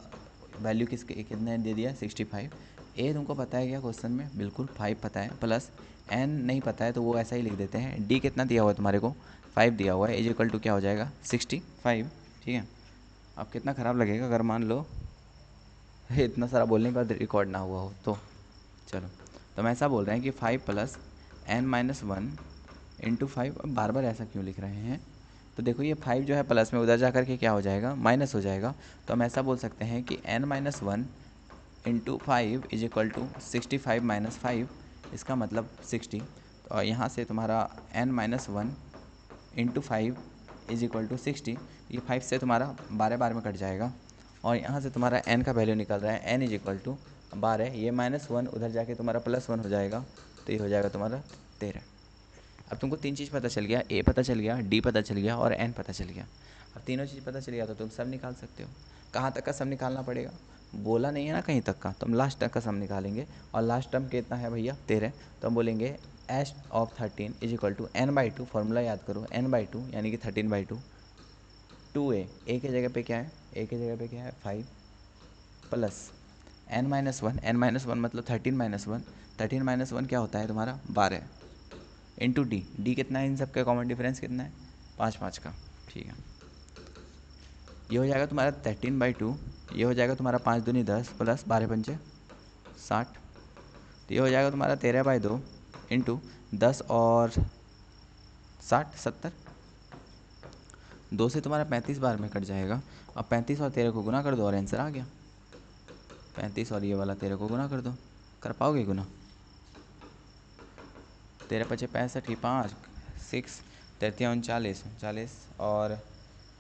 वैल्यू कितने दे दिया 65। ए तुमको पता है क्या क्वेश्चन में, बिल्कुल 5 पता है, प्लस एन नहीं पता है तो वो ऐसा ही लिख देते हैं। डी कितना दिया हुआ है तुम्हारे को 5 दिया हुआ है, इज इक्वल टू क्या हो जाएगा 65। ठीक है, अब कितना ख़राब लगेगा अगर मान लो इतना सारा बोलने के बाद रिकॉर्ड ना हुआ हो तो। चलो, तो हम ऐसा बोल रहे हैं कि 5 plus N minus one into 5। अब बार बार ऐसा क्यों लिख रहे हैं, तो देखो ये 5 जो है प्लस में उधर जा कर के क्या हो जाएगा माइनस हो जाएगा। तो हम ऐसा बोल सकते हैं कि n minus one into 5 is equal to 65 minus 5, इसका मतलब 60। तो यहाँ से तुम्हारा n minus one into 5 is equal to 60, ये 5 से तुम्हारा 12 बार में कट जाएगा। और यहाँ से तुम्हारा n का वैल्यू निकल रहा है n इज इक्वल टू 12, ये माइनस वन उधर जाके तुम्हारा प्लस वन हो जाएगा, तो ये हो जाएगा तुम्हारा 13। अब तुमको 3 चीज़ पता चल गया, ए पता चल गया, डी पता चल गया और एन पता चल गया। अब तीनों चीज़ पता चल गया तो तुम सब निकाल सकते हो। कहाँ तक का सब निकालना पड़ेगा, बोला नहीं है ना कहीं तक का, तो हम लास्ट तक का सम निकालेंगे। और लास्ट टर्म कितना है भैया 13, तो हम बोलेंगे S of 13 is equal to N by two, formula याद करो एन बाई टू यानी कि 13/2 2a, ए के जगह पे क्या है, ए के जगह पे क्या है 5 plus N minus one, N minus one मतलब 13 माइनस वन, 13 माइनस वन क्या होता है तुम्हारा 12 इंटू डी, डी कितना है इन सब का कॉमन डिफरेंस कितना है 5 का। ठीक है, ये हो जाएगा तुम्हारा 13/2, ये हो जाएगा तुम्हारा 5 दूनी 10 प्लस 12 पंचे 60, तो ये हो जाएगा तुम्हारा 13/2 इंटू 10 और 60 70, 2 से तुम्हारा 35 बार में कट जाएगा। अब 35 और 13 को गुना कर दो और आंसर आ गया। 35 और ये वाला 13 को गुना कर दो, कर पाओगे गुना, 13 पचे 65 ही 5 6 13 39 39 और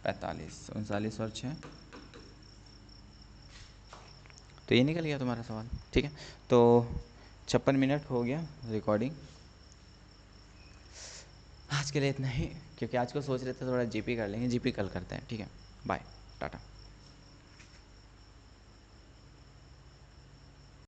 45 39 और 6, तो ये निकल गया तुम्हारा सवाल। ठीक है, तो 56 मिनट हो गया रिकॉर्डिंग। आज के लिए इतना ही, क्योंकि आज को सोच रहे थे थोड़ा जीपी कर लेंगे, जीपी कल करते हैं। ठीक है, बाय टाटा।